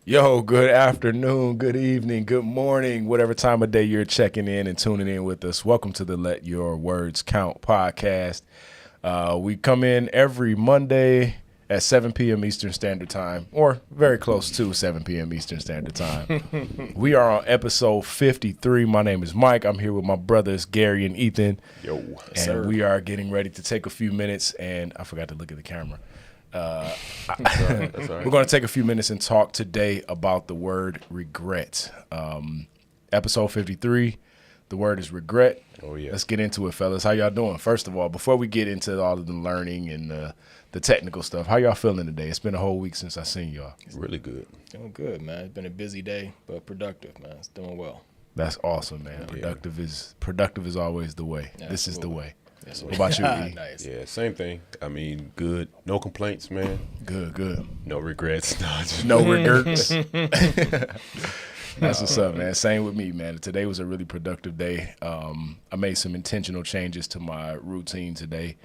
Yo, good afternoon, good evening, good morning, whatever time of day you're checking in and tuning in with us. Welcome to the Let Your Words Count podcast. We come in every Monday at 7 p.m. Eastern Standard Time, or very close to 7 p.m. Eastern Standard Time. We are on episode 53. My name is Mike. I'm here with my brothers, Gary and Ethan. Yo, and sir. We are getting ready to take a few minutes, and I forgot to look at the camera. That's all right. We're going to take a few minutes and talk today about the word regret. Episode 53, the word is regret. Oh, yeah. Let's get into it, fellas. How y'all doing? First of all, before we get into all of the learning and the technical stuff, how y'all feeling today? It's been a whole week since I seen y'all. Really good. Doing good, man. It's been a busy day, but productive, man. It's doing well. That's awesome, man. Productive is always the way. Yeah, this is the way. Yes, What about you, E? Nice. Yeah, same thing. I mean, good. No complaints, man. Good. No regrets. No regrets. That's what's up, man. Same with me, man. Today was a really productive day. I made some intentional changes to my routine today,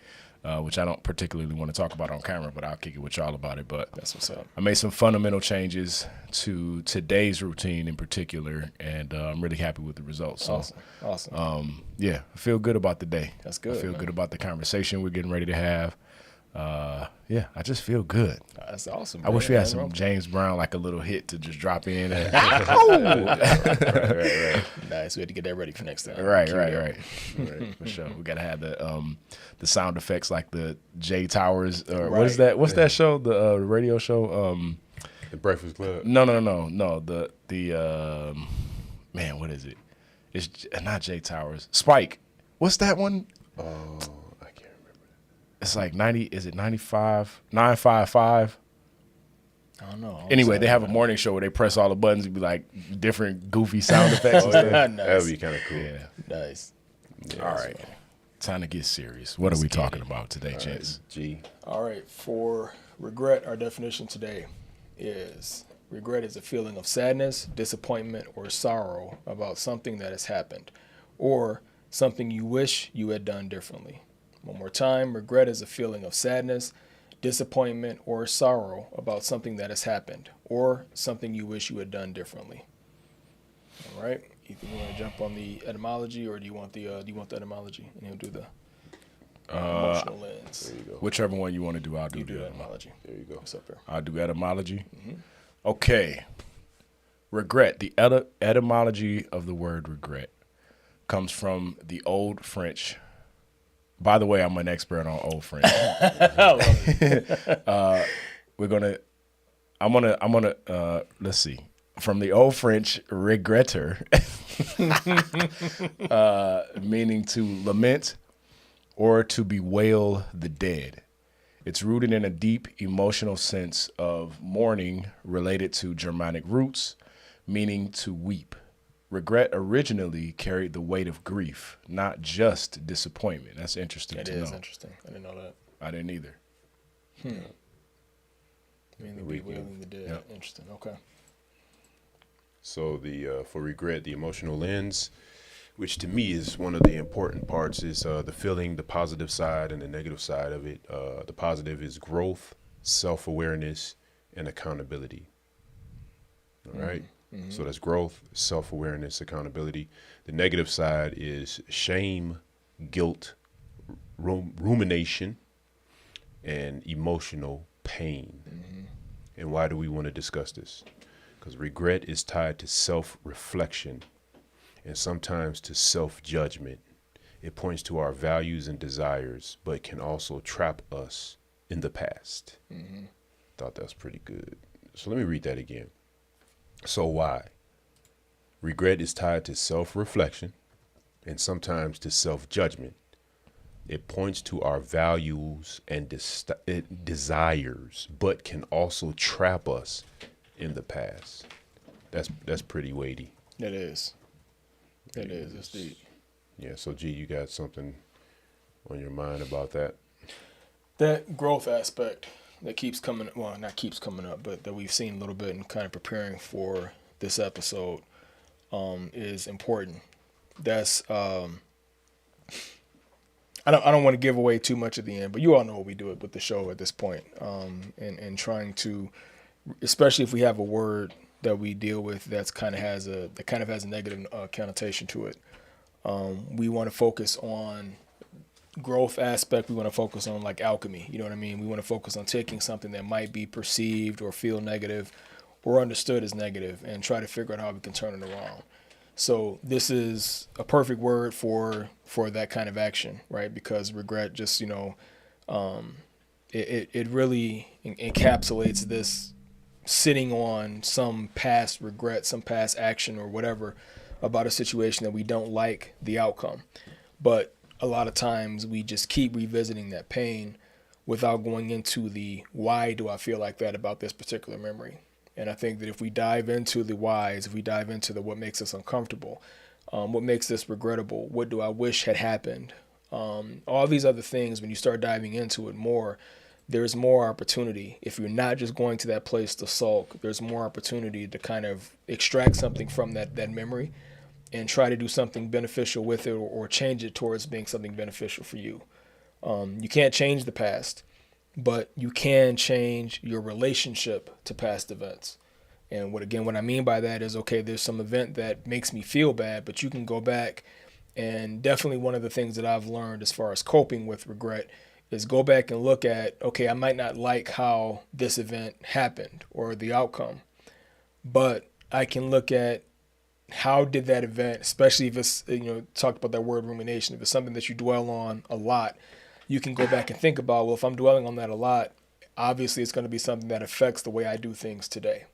which I don't particularly want to talk about on camera, but I'll kick it with y'all about it. But That's what's up. I made some fundamental changes to today's routine in particular, and I'm really happy with the results. So, Awesome. yeah, I feel good about the day. That's good, I feel man. good about the conversation we're getting ready to have. Yeah, I just feel good. That's awesome. I wish we had some James Brown, like a little hit to just drop in. Right. Nice. We had to get that ready for next time. Right. For sure. We gotta have the sound effects like the J Towers or what is that? What's that show? The radio show? The Breakfast Club. No. The man, what is it? It's not J Towers. Spike. What's that one? Oh, I can't remember. It's like 90. Is it 95? 955. I don't know. Anyway, they have a morning show where they press all the buttons and be like different goofy sound effects. and stuff. Nice. That would be kind of cool. Yeah. Nice. Yeah, All right. Time to get serious. What are we talking about today, gents? G. All right. For regret, our definition today is regret is a feeling of sadness, disappointment, or sorrow about something that has happened, or something you wish you had done differently. One more time, regret is a feeling of sadness, disappointment, or sorrow about something that has happened, or something you wish you had done differently. All right. Ethan, you want to jump on the etymology, or do you want the etymology? And he'll do the emotional lens. There you go. Whichever one you want to do, I'll do You do the etymology. There you go. What's up there? I'll do etymology. Okay. Regret. The etymology of the word regret comes from the Old French. By the way, I'm an expert on Old French. Let's see. From the Old French, regretter, meaning to lament or to bewail the dead. It's rooted in a deep emotional sense of mourning related to Germanic roots, meaning to weep. Regret originally carried the weight of grief, not just disappointment. That's interesting That to is know. interesting. I didn't know that. I didn't either. Mainly bewailing the dead. Yep. Interesting. Okay. So for regret, the emotional lens, which to me is one of the important parts, is the feeling, the positive side and the negative side of it. The positive is growth, self-awareness, and accountability. All right. So that's growth, self-awareness, accountability. The negative side is shame, guilt, rumination, and emotional pain. And why do we want to discuss this? Because regret is tied to self-reflection and sometimes to self-judgment. It points to our values and desires, but can also trap us in the past. Thought that was pretty good. So let me read that again. So why? Regret is tied to self-reflection and sometimes to self-judgment. It points to our values and desires, but can also trap us in the past. That's pretty weighty. It is. It is. It's deep. Yeah, so G, you got something on your mind about that? That growth aspect that keeps coming, well, not keeps coming up, but that we've seen a little bit and kind of preparing for this episode is important. That's I don't want to give away too much at the end, but you all know what we do with the show at this point, and trying to, especially if we have a word that we deal with that kind of has a negative connotation to it. We want to focus on growth aspect. We want to focus on like alchemy. You know what I mean? We want to focus on taking something that might be perceived or feel negative or understood as negative and try to figure out how we can turn it around. So this is a perfect word for that kind of action, right? Because regret just, it really encapsulates this sitting on some past regret, some past action or whatever about a situation that we don't like the outcome. But a lot of times we just keep revisiting that pain without going into the why do I feel like that about this particular memory. And I think that if we dive into the whys, if we dive into the what makes us uncomfortable, what makes this regrettable, what do I wish had happened, all these other things, when you start diving into it more, there's more opportunity. If you're not just going to that place to sulk, there's more opportunity to kind of extract something from that memory and try to do something beneficial with it or change it towards being something beneficial for you. You can't change the past, but you can change your relationship to past events. And what I mean by that is, okay, there's some event that makes me feel bad, but you can go back, and definitely one of the things that I've learned as far as coping with regret is go back and look at, okay, I might not like how this event happened or the outcome, but I can look at how did that event, especially if it's, talked about that word rumination, if it's something that you dwell on a lot, you can go back and think about, well, if I'm dwelling on that a lot, obviously it's going to be something that affects the way I do things today.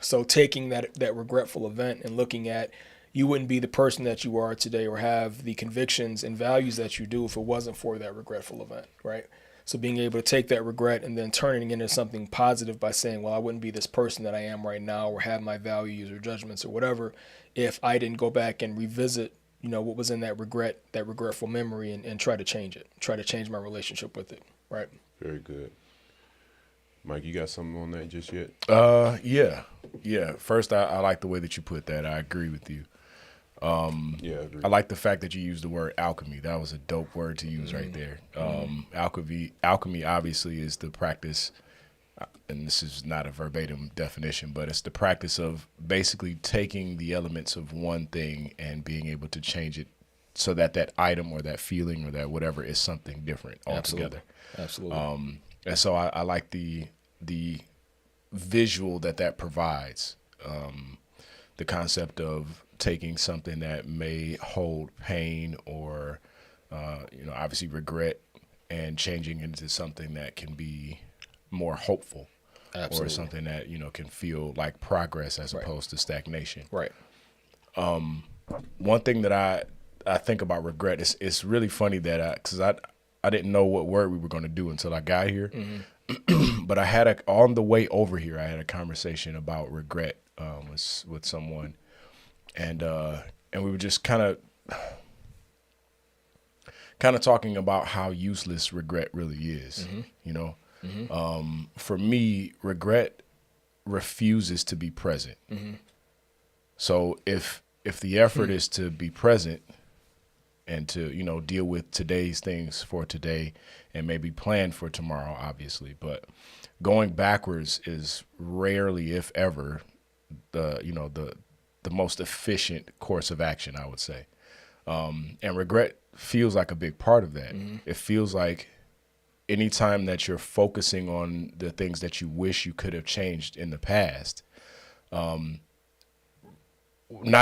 So taking that regretful event and looking at, you wouldn't be the person that you are today or have the convictions and values that you do if it wasn't for that regretful event, right? So being able to take that regret and then turning it into something positive by saying, well, I wouldn't be this person that I am right now or have my values or judgments or whatever if I didn't go back and revisit, what was in that regretful memory and try to change it, try to change my relationship with it, right? Very good. Mike, you got something on that just yet? Yeah. First, I like the way that you put that. I agree with you. I agree. I like the fact that you used the word alchemy. That was a dope word to use right there. Alchemy obviously is the practice, and this is not a verbatim definition, but it's the practice of basically taking the elements of one thing and being able to change it so that item or that feeling or that whatever is something different altogether. Absolutely. And so I like the visual that provides, the concept of taking something that may hold pain or, obviously regret and changing into something that can be more hopeful. Absolutely. Or something that, can feel like progress as opposed to stagnation. Right. One thing that I think about regret is it's really funny that because I didn't know what word we were going to do until I got here. Mm-hmm. But on the way over here, I had a conversation about regret with someone. And we were just kind of talking about how useless regret really is, Mm-hmm. Mm-hmm. For me, regret refuses to be present. Mm-hmm. So if the effort is to be present and to, deal with today's things for today and maybe plan for tomorrow, obviously, but going backwards is rarely, if ever, the most efficient course of action, I would say. And regret feels like a big part of that. Mm-hmm. It feels like anytime that you're focusing on the things that you wish you could have changed in the past, not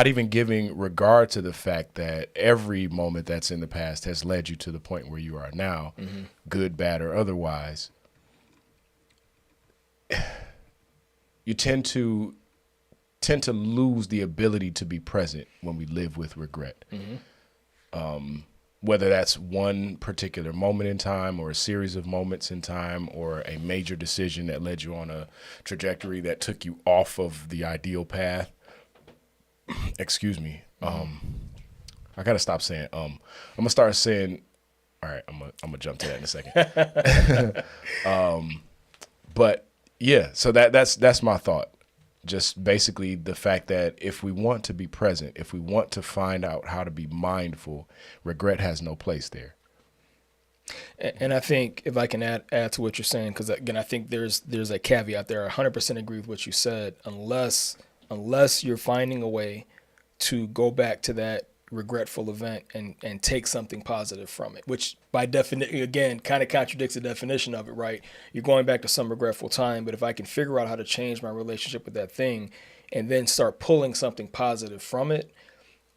even giving regard to the fact that every moment that's in the past has led you to the point where you are now, mm-hmm. good, bad, or otherwise, you tend to lose the ability to be present when we live with regret. Mm-hmm. Whether that's one particular moment in time or a series of moments in time or a major decision that led you on a trajectory that took you off of the ideal path. Excuse me. I got to stop saying, I'm going to start saying, all right, I'm going to jump to that in a second. But yeah, so that's my thought. Just basically the fact that if we want to be present, if we want to find out how to be mindful, regret has no place there. And I think if I can add to what you're saying, because again, I think there's a caveat there. I 100% agree with what you said, unless you're finding a way to go back to that regretful event and take something positive from it, which by definition, again, kind of contradicts the definition of it, right? You're going back to some regretful time, but if I can figure out how to change my relationship with that thing and then start pulling something positive from it,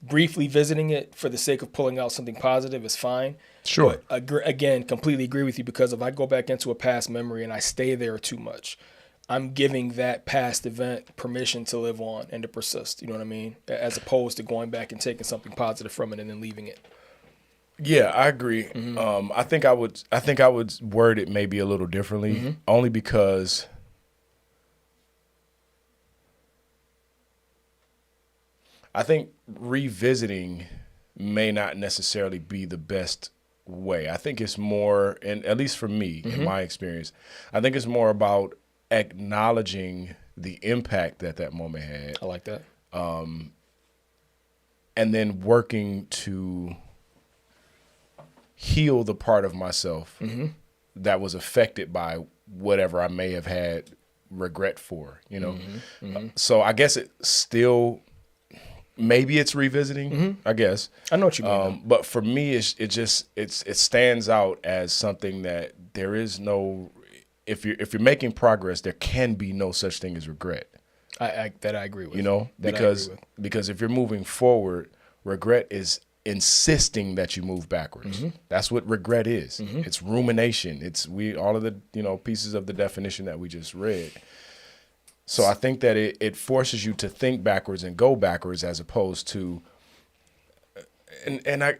briefly visiting it for the sake of pulling out something positive is fine. Sure. But again, completely agree with you, because if I go back into a past memory and I stay there too much, I'm giving that past event permission to live on and to persist. You know what I mean? As opposed to going back and taking something positive from it and then leaving it. Yeah, I agree. I think I would word it maybe a little differently, only because I think revisiting may not necessarily be the best way. I think it's more, and at least for me, in my experience, I think it's more about acknowledging the impact that moment had. I like that. And then working to heal the part of myself that was affected by whatever I may have had regret for, you know? So I guess it still, maybe it's revisiting, I guess. I know what you mean. But for me, it stands out as something that there is no, if you're making progress, there can be no such thing as regret. I agree with. You know, because if you're moving forward, regret is insisting that you move backwards. That's what regret is. It's rumination. It's all of the pieces of the definition that we just read. So I think that it forces you to think backwards and go backwards, as opposed to, and I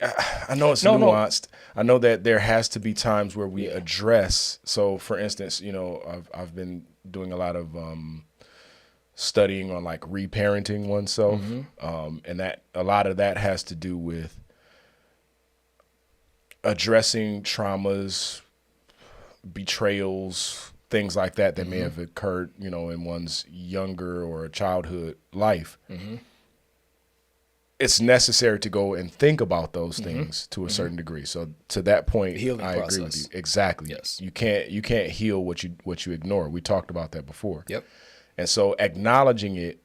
know it's nuanced. I know that there has to be times where we address. So for instance, I've been doing a lot of studying on like reparenting oneself, and that a lot of that has to do with addressing traumas, betrayals, things like that may have occurred, in one's younger or childhood life. It's necessary to go and think about those things to a certain degree. So to that point, I agree with you. Exactly. Yes. You can't heal what you ignore. We talked about that before. Yep. And so acknowledging it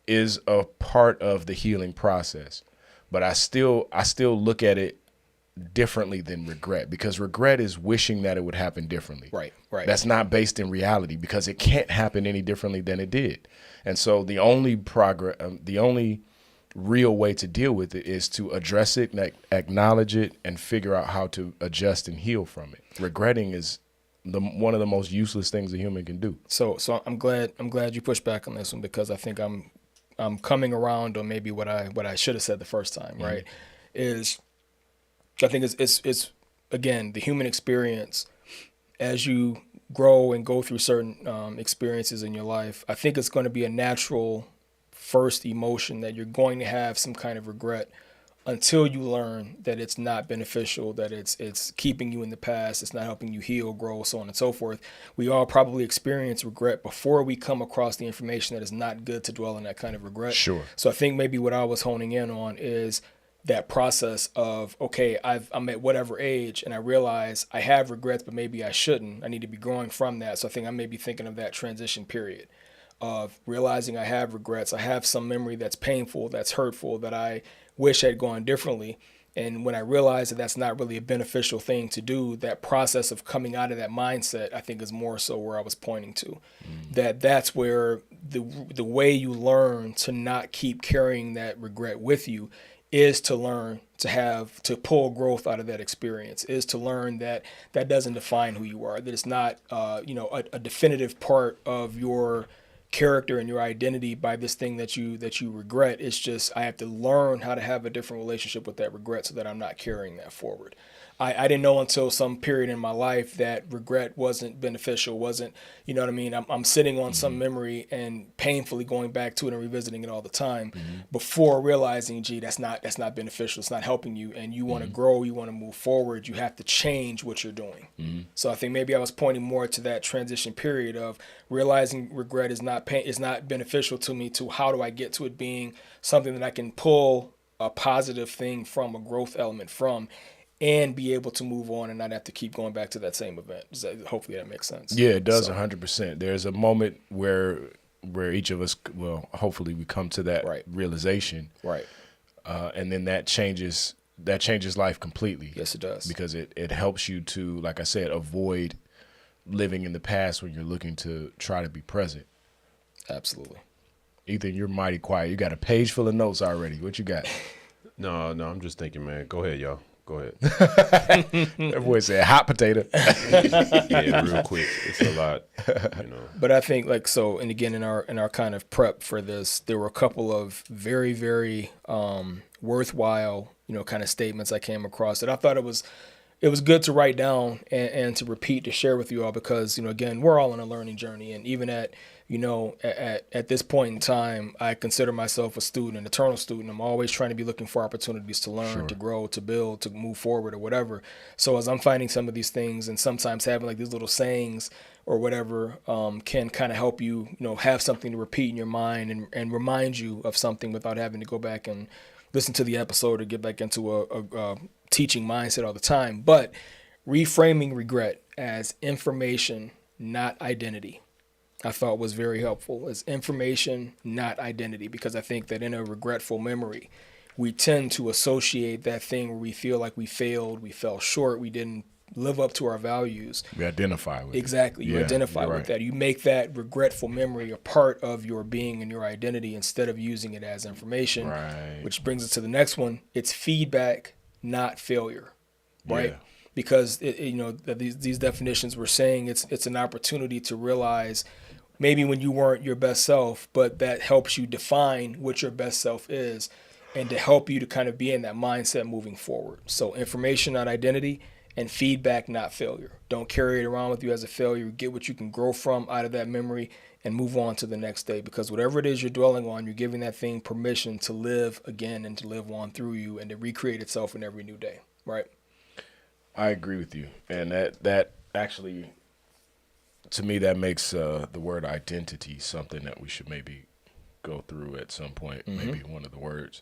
is a part of the healing process. But I still look at it differently than regret, because regret is wishing that it would happen differently. Right. That's not based in reality, because it can't happen any differently than it did. And so the only real way to deal with it is to address it, acknowledge it, and figure out how to adjust and heal from it. Regretting is one of the most useless things a human can do. So I'm glad you pushed back on this one, because I think I'm coming around on maybe what I should have said the first time, right? I think it's again, the human experience. As you grow and go through certain experiences in your life, I think it's going to be a natural first emotion that you're going to have some kind of regret, until you learn that it's not beneficial, that it's keeping you in the past, it's not helping you heal, grow, so on and so forth. We all probably experience regret before we come across the information that is not good to dwell in that kind of regret. Sure. So I think maybe what I was honing in on is that process of, okay, I'm at whatever age and I realize I have regrets, but maybe I shouldn't. I need to be growing from that. So I think I may be thinking of that transition period of realizing I have regrets. I have some memory that's painful, that's hurtful, that I wish had gone differently. And when I realize that that's not really a beneficial thing to do, that process of coming out of that mindset, I think, is more so where I was pointing to. That's where the way you learn to not keep carrying that regret with you is to learn to pull growth out of that experience, is to learn that doesn't define who you are, that it's not a definitive part of your character and your identity by this thing that you regret. It's just, I have to learn how to have a different relationship with that regret so that I'm not carrying that forward. I didn't know until some period in my life that regret wasn't beneficial, wasn't, you know what I mean? I'm sitting on some memory and painfully going back to it and revisiting it all the time before realizing, gee, that's not beneficial. It's not helping you, and you want to grow, you want to move forward. You have to change what you're doing. So I think maybe I was pointing more to that transition period of realizing regret is not beneficial to me, to how do I get to it being something that I can pull a positive thing from, a growth element from, and be able to move on and not have to keep going back to that same event. Hopefully that makes sense. Yeah, it does 100%. There's a moment where each of us, well, hopefully we come to that realization. Right. And then that changes life completely. Yes, it does. Because it helps you to, like I said, avoid living in the past when you're looking to try to be present. Absolutely. Ethan, you're mighty quiet. You got a page full of notes already. What you got? No, I'm just thinking, man. Go ahead, y'all. Go ahead. That boy said hot potato. Yeah, real quick. It's a lot, But I think and again, in our kind of prep for this, there were a couple of very, very worthwhile, kind of statements I came across that I thought it was good to write down and to repeat, to share with you all, because, again, we're all on a learning journey. And even at this point in time, I consider myself a student, an eternal student. I'm always trying to be looking for opportunities to learn, to grow, to build, to move forward or whatever. So as I'm finding some of these things, and sometimes having like these little sayings or whatever can kind of help you, have something to repeat in your mind and remind you of something without having to go back and listen to the episode or get back into a teaching mindset all the time. But reframing regret as information, not identity, I thought was very helpful. As information, not identity, because I think that in a regretful memory, we tend to associate that thing where we feel like we failed, we fell short, we didn't live up to our values. We identify with Exactly. You identify with that. You make that regretful memory a part of your being and your identity instead of using it as information, which brings us to the next one. It's feedback, not failure, right? Yeah. Because these definitions we're saying it's an opportunity to realize maybe when you weren't your best self, but that helps you define what your best self is and to help you to kind of be in that mindset moving forward. So information, not identity, and feedback, not failure. Don't carry it around with you as a failure. Get what you can grow from out of that memory and move on to the next day, because whatever it is you're dwelling on, you're giving that thing permission to live again and to live on through you and to recreate itself in every new day, right? I agree with you. And that actually, to me, that makes the word identity something that we should maybe go through at some point, maybe one of the words.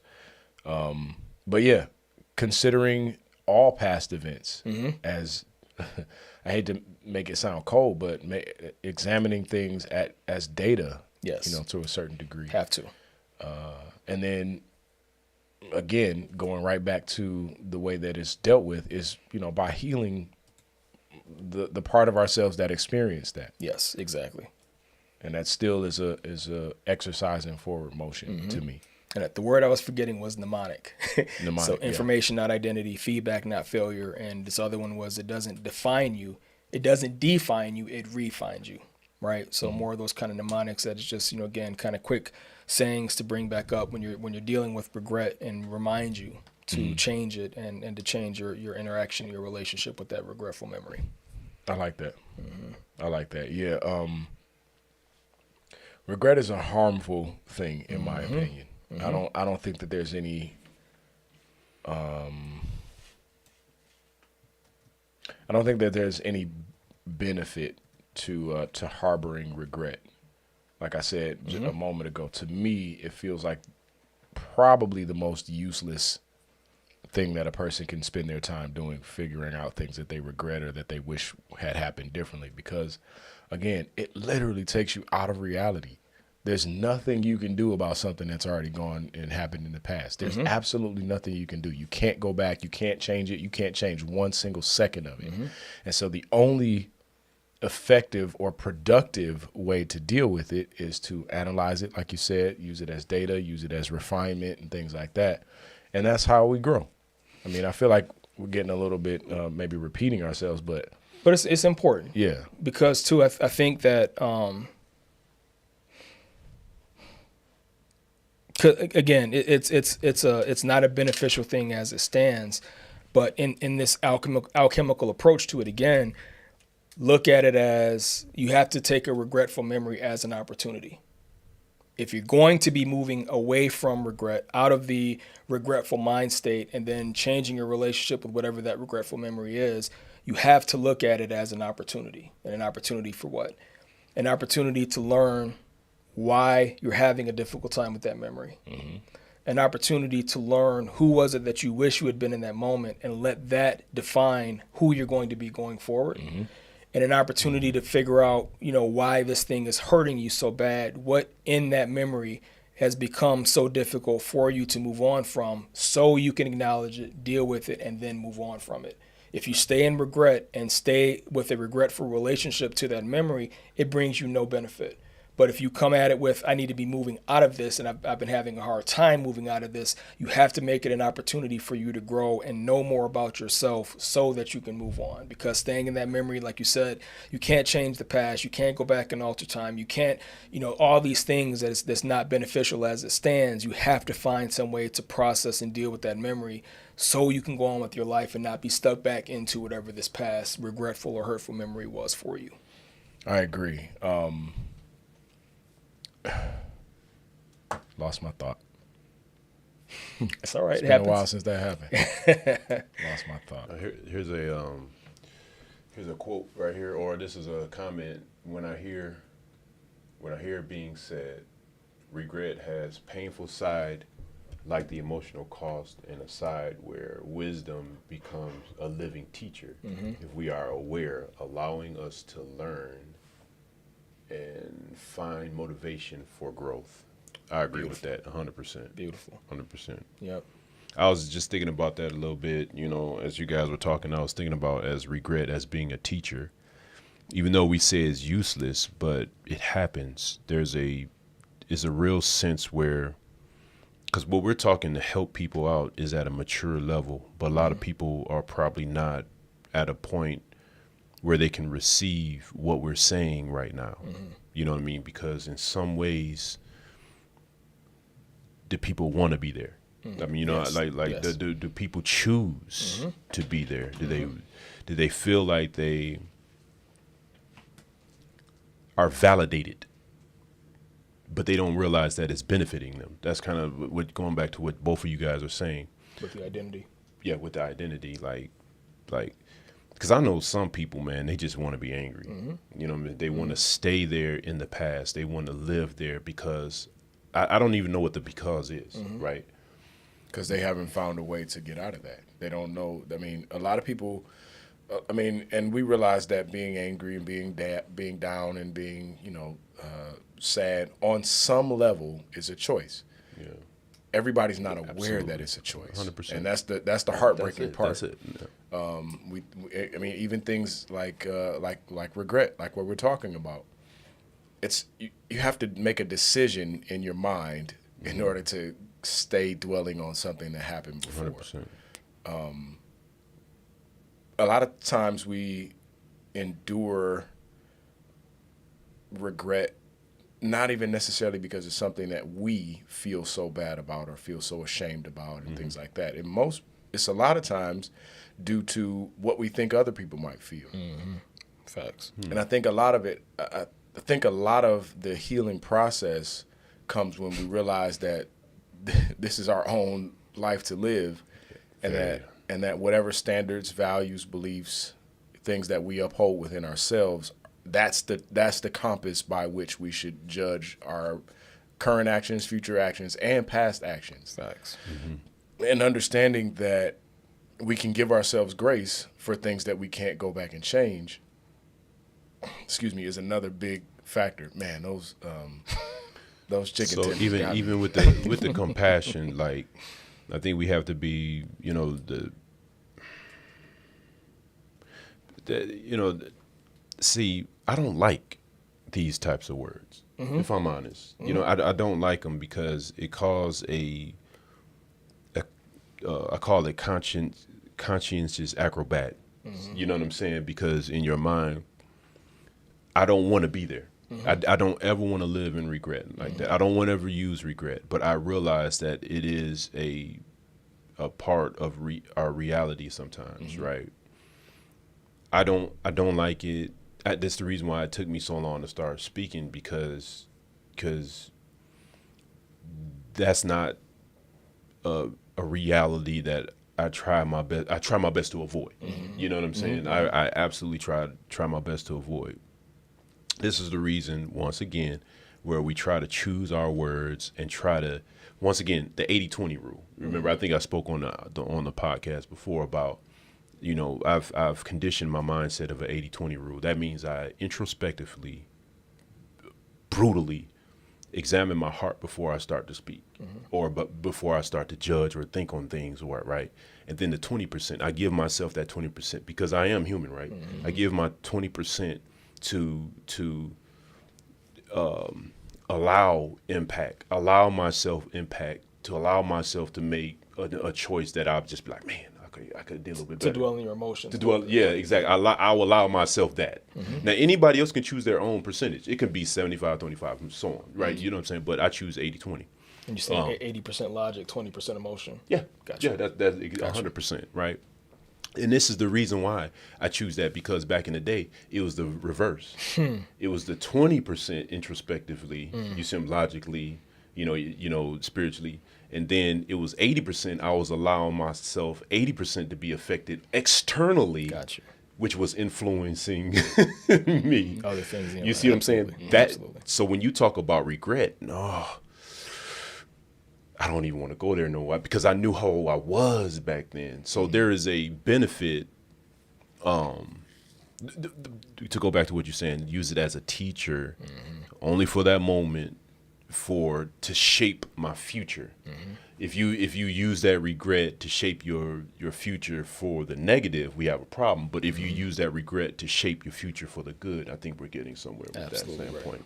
But yeah, considering all past events as, I hate to make it sound cold, but examining things as data, to a certain degree. Have to. And then, again, going right back to the way that it's dealt with is, by healing the part of ourselves that experienced that. Yes, exactly. And that still is a exercise in forward motion to me. And the word I was forgetting was mnemonic. Mnemonic, so information, not identity, feedback, not failure. And this other one was it doesn't define you. It doesn't define you. It refines you, right? So more of those kind of mnemonics that is just, again, kind of quick sayings to bring back up when you're dealing with regret and remind you to change it and to change your interaction, your relationship with that regretful memory. I like that. I like that. Yeah. Regret is a harmful thing, in my opinion. I don't think that there's any. I don't think that there's any benefit to harboring regret. Like I said a moment ago, to me, it feels like probably the most useless thing that a person can spend their time doing, figuring out things that they regret or that they wish had happened differently. Because, again, it literally takes you out of reality. There's nothing you can do about something that's already gone and happened in the past. There's absolutely nothing you can do. You can't go back. You can't change it. You can't change one single second of it. And so the only effective or productive way to deal with it is to analyze it, like you said, use it as data, use it as refinement and things like that. And that's how we grow. I mean, I feel like we're getting a little bit maybe repeating ourselves, but it's important. Yeah. Because too, I think that again, it's not a beneficial thing as it stands, but in this alchemical approach to it, again, look at it as you have to take a regretful memory as an opportunity. If you're going to be moving away from regret, out of the regretful mind state, and then changing your relationship with whatever that regretful memory is, you have to look at it as an opportunity. And an opportunity for what? An opportunity to learn why you're having a difficult time with that memory. an opportunity to learn who was it that you wish you had been in that moment, and let that define who you're going to be going forward. And an opportunity to figure out, why this thing is hurting you so bad, what in that memory has become so difficult for you to move on from, so you can acknowledge it, deal with it, and then move on from it. If you stay in regret and stay with a regretful relationship to that memory, it brings you no benefit. But if you come at it with, I need to be moving out of this, and I've been having a hard time moving out of this, you have to make it an opportunity for you to grow and know more about yourself so that you can move on. Because staying in that memory, like you said, you can't change the past. You can't go back and alter time. You can't, all these things that's not beneficial as it stands. You have to find some way to process and deal with that memory so you can go on with your life and not be stuck back into whatever this past regretful or hurtful memory was for you. I agree. Lost my thought. It's all right. It's been a while since that happened. Lost my thought. Here's a quote right here, or this is a comment. When I hear it being said, regret has painful side like the emotional cost, and a side where wisdom becomes a living teacher if we are aware, allowing us to learn and find motivation for growth. I agree with that 100%. Beautiful. 100%. Yep. I was just thinking about that a little bit, as you guys were talking, I was thinking about as regret as being a teacher. Even though we say it's useless, but it happens. It's a real sense where, because what we're talking to help people out is at a mature level, but a lot of people are probably not at a point where they can receive what we're saying right now. You know what I mean? Because in some ways, the people want to be there. I mean, Yes. Yes. do people choose to be there? Do they feel like they are validated, but they don't realize that it's benefiting them? That's kind of what, going back to what both of you guys are saying. With the identity. Yeah, with the identity, like, because I know some people, man, they just want to be angry. You know what I mean? They want to stay there in the past. They want to live there because I don't even know what the because is, right? Because they haven't found a way to get out of that. They don't know. I mean, a lot of people, and we realize that being angry and being down and being, sad on some level is a choice. Yeah. Everybody's not aware Absolutely. that it's a choice. 100%. And that's the heartbreaking part. That's it. Yeah. Even things like regret, like what we're talking about. It's you have to make a decision in your mind in order to stay dwelling on something that happened before. 100%. A lot of times we endure regret, not even necessarily because it's something that we feel so bad about or feel so ashamed about and things like that. It's a lot of times due to what we think other people might feel. Facts. And I think a lot of it, I think a lot of the healing process comes when we realize that this is our own life to live, and that whatever standards, values, beliefs, things that we uphold within ourselves, that's the compass by which we should judge our current actions, future actions, and past actions. Facts. And understanding that we can give ourselves grace for things that we can't go back and change, is another big factor. Man, those chicken tenders. So even with the compassion, like, I think we have to be, see, I don't like these types of words, if I'm honest. I don't like them because it cause I call it conscientious acrobat. You know what I'm saying? Because in your mind, I don't want to be there. I don't ever want to live in regret like that. I don't want to ever use regret, but I realize that it is a part of our reality sometimes, right? I don't like it. That's the reason why it took me so long to start speaking, because that's not a reality that I try my best to avoid. You know what I'm saying? I absolutely try my best to avoid. This is the reason, once again, where we try to choose our words and try to, once again, the 80-20 rule. Remember, I think I spoke on the podcast before about, I've conditioned my mindset of an 80-20 rule. That means I introspectively, brutally examine my heart before I start to speak, but before I start to judge or think on things, right? And then the 20%, I give myself that 20% because I am human, right? I give my 20% to allow myself to make a choice that I'll just be like, man, I could do a little bit better. To dwell in your emotions. Yeah, exactly. I'll allow myself that. Now, anybody else can choose their own percentage. It can be 75, 25, and so on, right? You know what I'm saying? But I choose 80-20. And you're saying 80% logic, 20% emotion. Yeah. Gotcha. Yeah, that's 100%, right? And this is the reason why I choose that, because back in the day, it was the reverse. It was the 20% introspectively, you see them logically, spiritually. And then it was 80%. I was allowing myself 80% to be affected externally, Gotcha. which was influencing me. Other things. You see what I'm saying? Absolutely. So when you talk about regret, no, I don't even want to go there no more, because I knew how I was back then. So there is a benefit, to go back to what you're saying, use it as a teacher, only for that moment, to shape my future. If you use that regret to shape your future for the negative, we have a problem. But if you use that regret to shape your future for the good, I think we're getting somewhere with Absolutely that standpoint.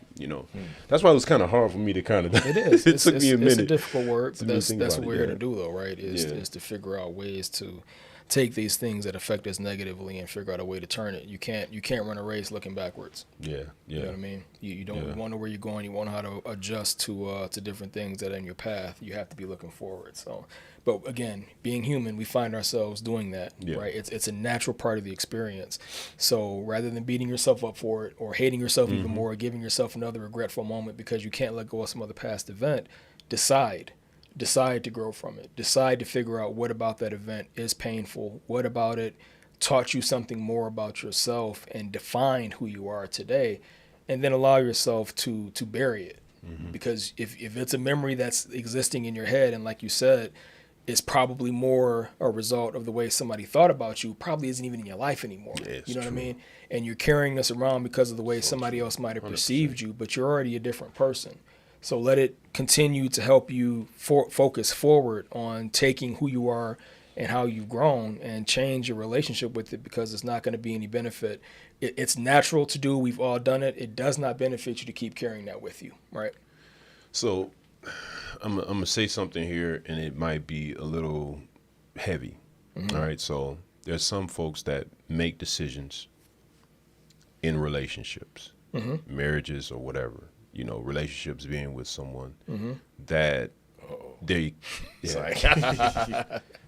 That's why it was kind of hard for me to kind of. It is. It took me a minute. It's a difficult work. But that's what we're here to yeah. do, though, right? Is to figure out ways to take these things that affect us negatively and figure out a way to turn it. You can't run a race looking backwards. Yeah. You know what I mean? You don't want to know where you're going. You want to know how to adjust to different things that are in your path. You have to be looking forward. So, but again, being human, we find ourselves doing that, right? It's a natural part of the experience. So rather than beating yourself up for it or hating yourself even more, or giving yourself another regretful moment because you can't let go of some other past event, decide to grow from it. Decide to figure out what about that event is painful. What about it taught you something more about yourself and defined who you are today, and then allow yourself to bury it. Because if it's a memory that's existing in your head, and like you said, is probably more a result of the way somebody thought about you, probably isn't even in your life anymore. Yeah, you know what I mean? And you're carrying this around because of the way somebody else might have 100%. perceived you, but you're already a different person. So let it continue to help you focus forward on taking who you are and how you've grown and change your relationship with it, because it's not going to be any benefit. It's natural to do. We've all done it. It does not benefit you to keep carrying that with you, right? So I'm going to say something here, and it might be a little heavy. All right. So there's some folks that make decisions in relationships, marriages or whatever. Relationships, being with someone that they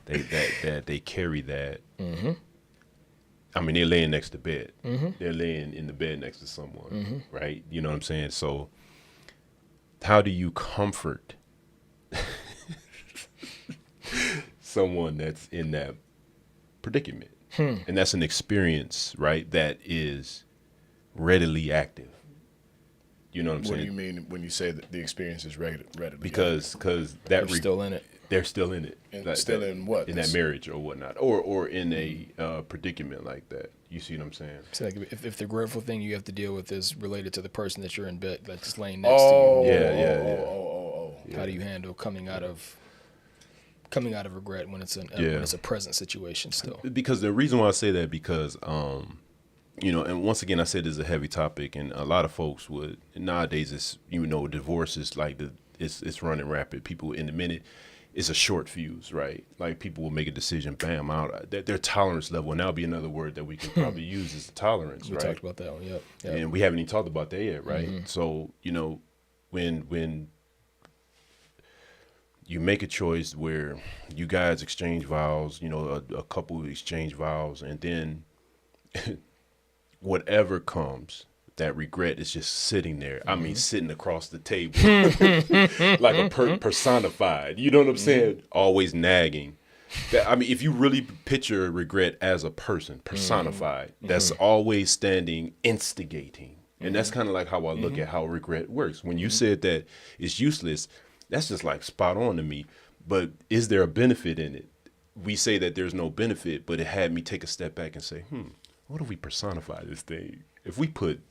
they carry that. I mean, they're laying next to bed. They're laying in the bed next to someone, right? You know what I'm saying? So how do you comfort someone that's in that predicament? And that's an experience, right, that is readily active. You know what I'm saying? What do you mean when you say that the experience is readily? Because They're still in it. They're still in it. And still in what? In that marriage or whatnot, or in a predicament like that. You see what I'm saying? So like if the grateful thing you have to deal with is related to the person that you're in bed, like just laying next to you. Yeah. How do you handle coming out of regret when it's a present situation still? Because the reason why I say that, because and once again, I said this is a heavy topic, and a lot of folks would nowadays. It's divorce is like it's running rapid. People in a minute, it's a short fuse, right? Like people will make a decision, bam, out. Their tolerance level, and that'll be another word that we can probably use is tolerance, We right? talked about that one, yep. And we haven't even talked about that yet, right? So when you make a choice where you guys exchange vows, a couple exchange vows, and then whatever comes, that regret is just sitting there. I mean, sitting across the table like a personified. You know what I'm saying? Always nagging. If you really picture regret as a person personified, that's always standing, instigating. And that's kind of like how I look at how regret works. When you said that it's useless, that's just like spot on to me. But is there a benefit in it? We say that there's no benefit, but it had me take a step back and say, what if we personify this thing? If we put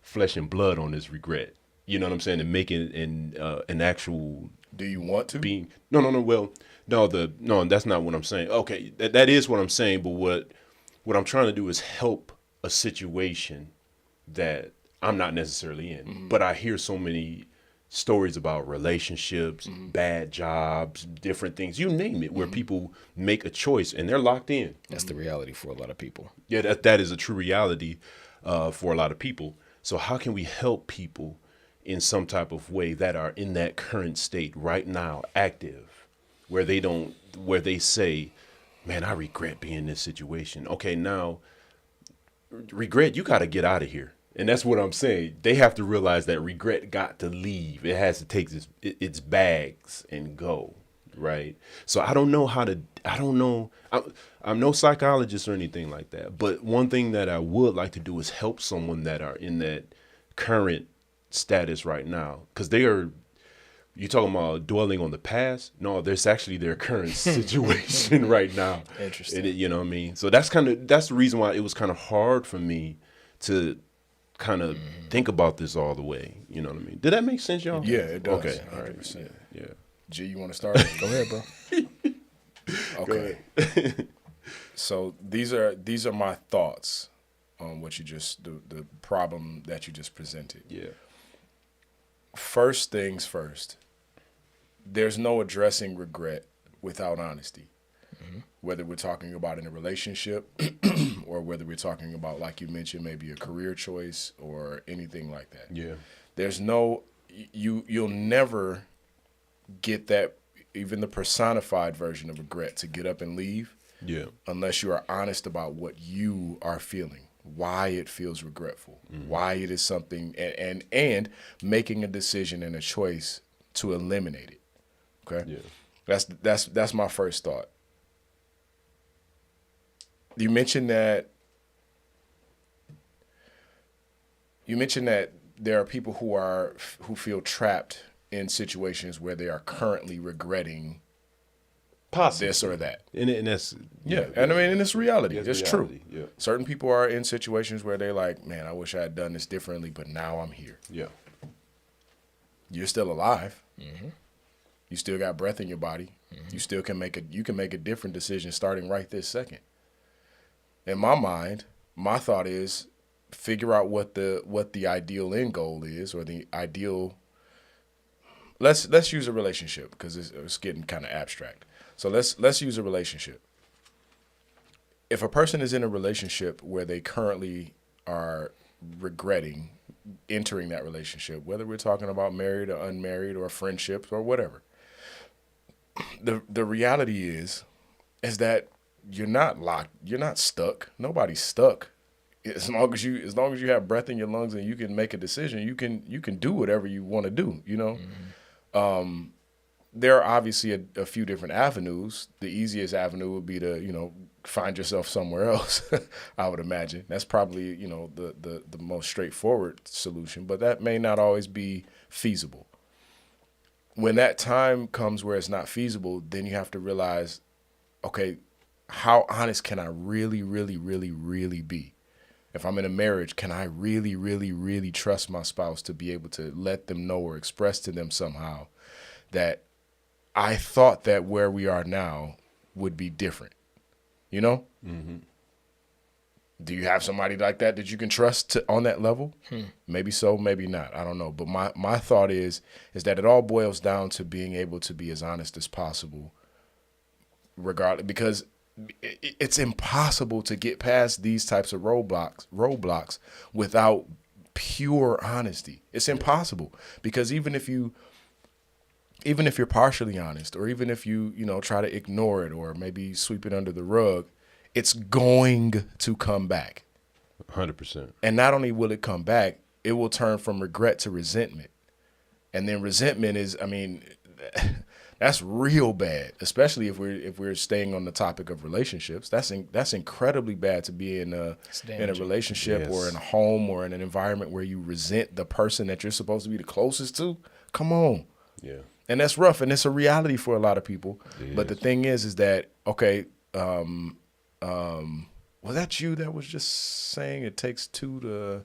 flesh and blood on this regret, you know what I'm saying, and make it an actual. Do you want to being? No. Well, no, that's not what I'm saying. Okay, that is what I'm saying. But what I'm trying to do is help a situation that I'm not necessarily in. But I hear so many stories about relationships, bad jobs, different things, you name it, where people make a choice and they're locked in. That's the reality for a lot of people. Yeah, that is a true reality for a lot of people. So how can we help people in some type of way that are in that current state right now, active, where they say, man, I regret being in this situation. Okay, now regret, you got to get out of here. And that's what I'm saying. They have to realize that regret got to leave. It has to take its bags and go, right? So I don't know I'm no psychologist or anything like that. But one thing that I would like to do is help someone that are in that current status right now. Because you talking about dwelling on the past? No, there's actually their current situation right now. Interesting. You know what I mean? So that's the reason why it was kind of hard for me to kind of think about this all the way. You know what I mean? Did that make sense, y'all? Yeah, it does. Okay. 100%. All right. Yeah. G, you want to start? Go ahead, bro. Okay. So these are my thoughts on what you just the problem that you just presented. Yeah. First things first. There's no addressing regret without honesty. Whether we're talking about in a relationship or whether we're talking about, like you mentioned, maybe a career choice or anything like that. Yeah. There's no, you'll never get that, even the personified version of regret, to get up and leave. Yeah. Unless you are honest about what you are feeling, why it feels regretful, why it is something, and making a decision and a choice to eliminate it. Okay. Yeah. That's my first thought. You mentioned that there are people who feel trapped in situations where they are currently regretting this or that. And that's And I mean, and it's reality. That's It's reality. true. Yeah. Certain people are in situations where they're like, man, I wish I had done this differently, but now I'm here. Yeah. You're still alive. You still got breath in your body. You still can make a different decision starting right this second. In my mind, my thought is figure out what the ideal end goal is, or the ideal. Let's use a relationship because it's getting kind of abstract. So let's use a relationship. If a person is in a relationship where they currently are regretting entering that relationship, whether we're talking about married or unmarried or friendships or whatever, the reality is that you're not locked, you're not stuck. Nobody's stuck. As long as you have breath in your lungs and you can make a decision, you can do whatever you want to do, you know? There are obviously a few different avenues. The easiest avenue would be to, find yourself somewhere else, I would imagine. That's probably, the most straightforward solution, but that may not always be feasible. When that time comes where it's not feasible, then you have to realize, okay, how honest can I really, really, really, really be? If I'm in a marriage, can I really, really, really trust my spouse to be able to let them know or express to them somehow that I thought that where we are now would be different, Do you have somebody like that you can trust on that level? Maybe so, maybe not. I don't know. But my thought is that it all boils down to being able to be as honest as possible, regardless, because it's impossible to get past these types of roadblocks without pure honesty. It's impossible, because even if you're partially honest, or even if you try to ignore it or maybe sweep it under the rug, it's going to come back. 100%. And not only will it come back, it will turn from regret to resentment. And then resentment is, That's real bad, especially if we're staying on the topic of relationships. That's incredibly bad to be in a relationship or in a home or in an environment where you resent the person that you're supposed to be the closest to. Come on. Yeah. And that's rough, and it's a reality for a lot of people. But the thing is that, okay, was that you that was just saying it takes two to?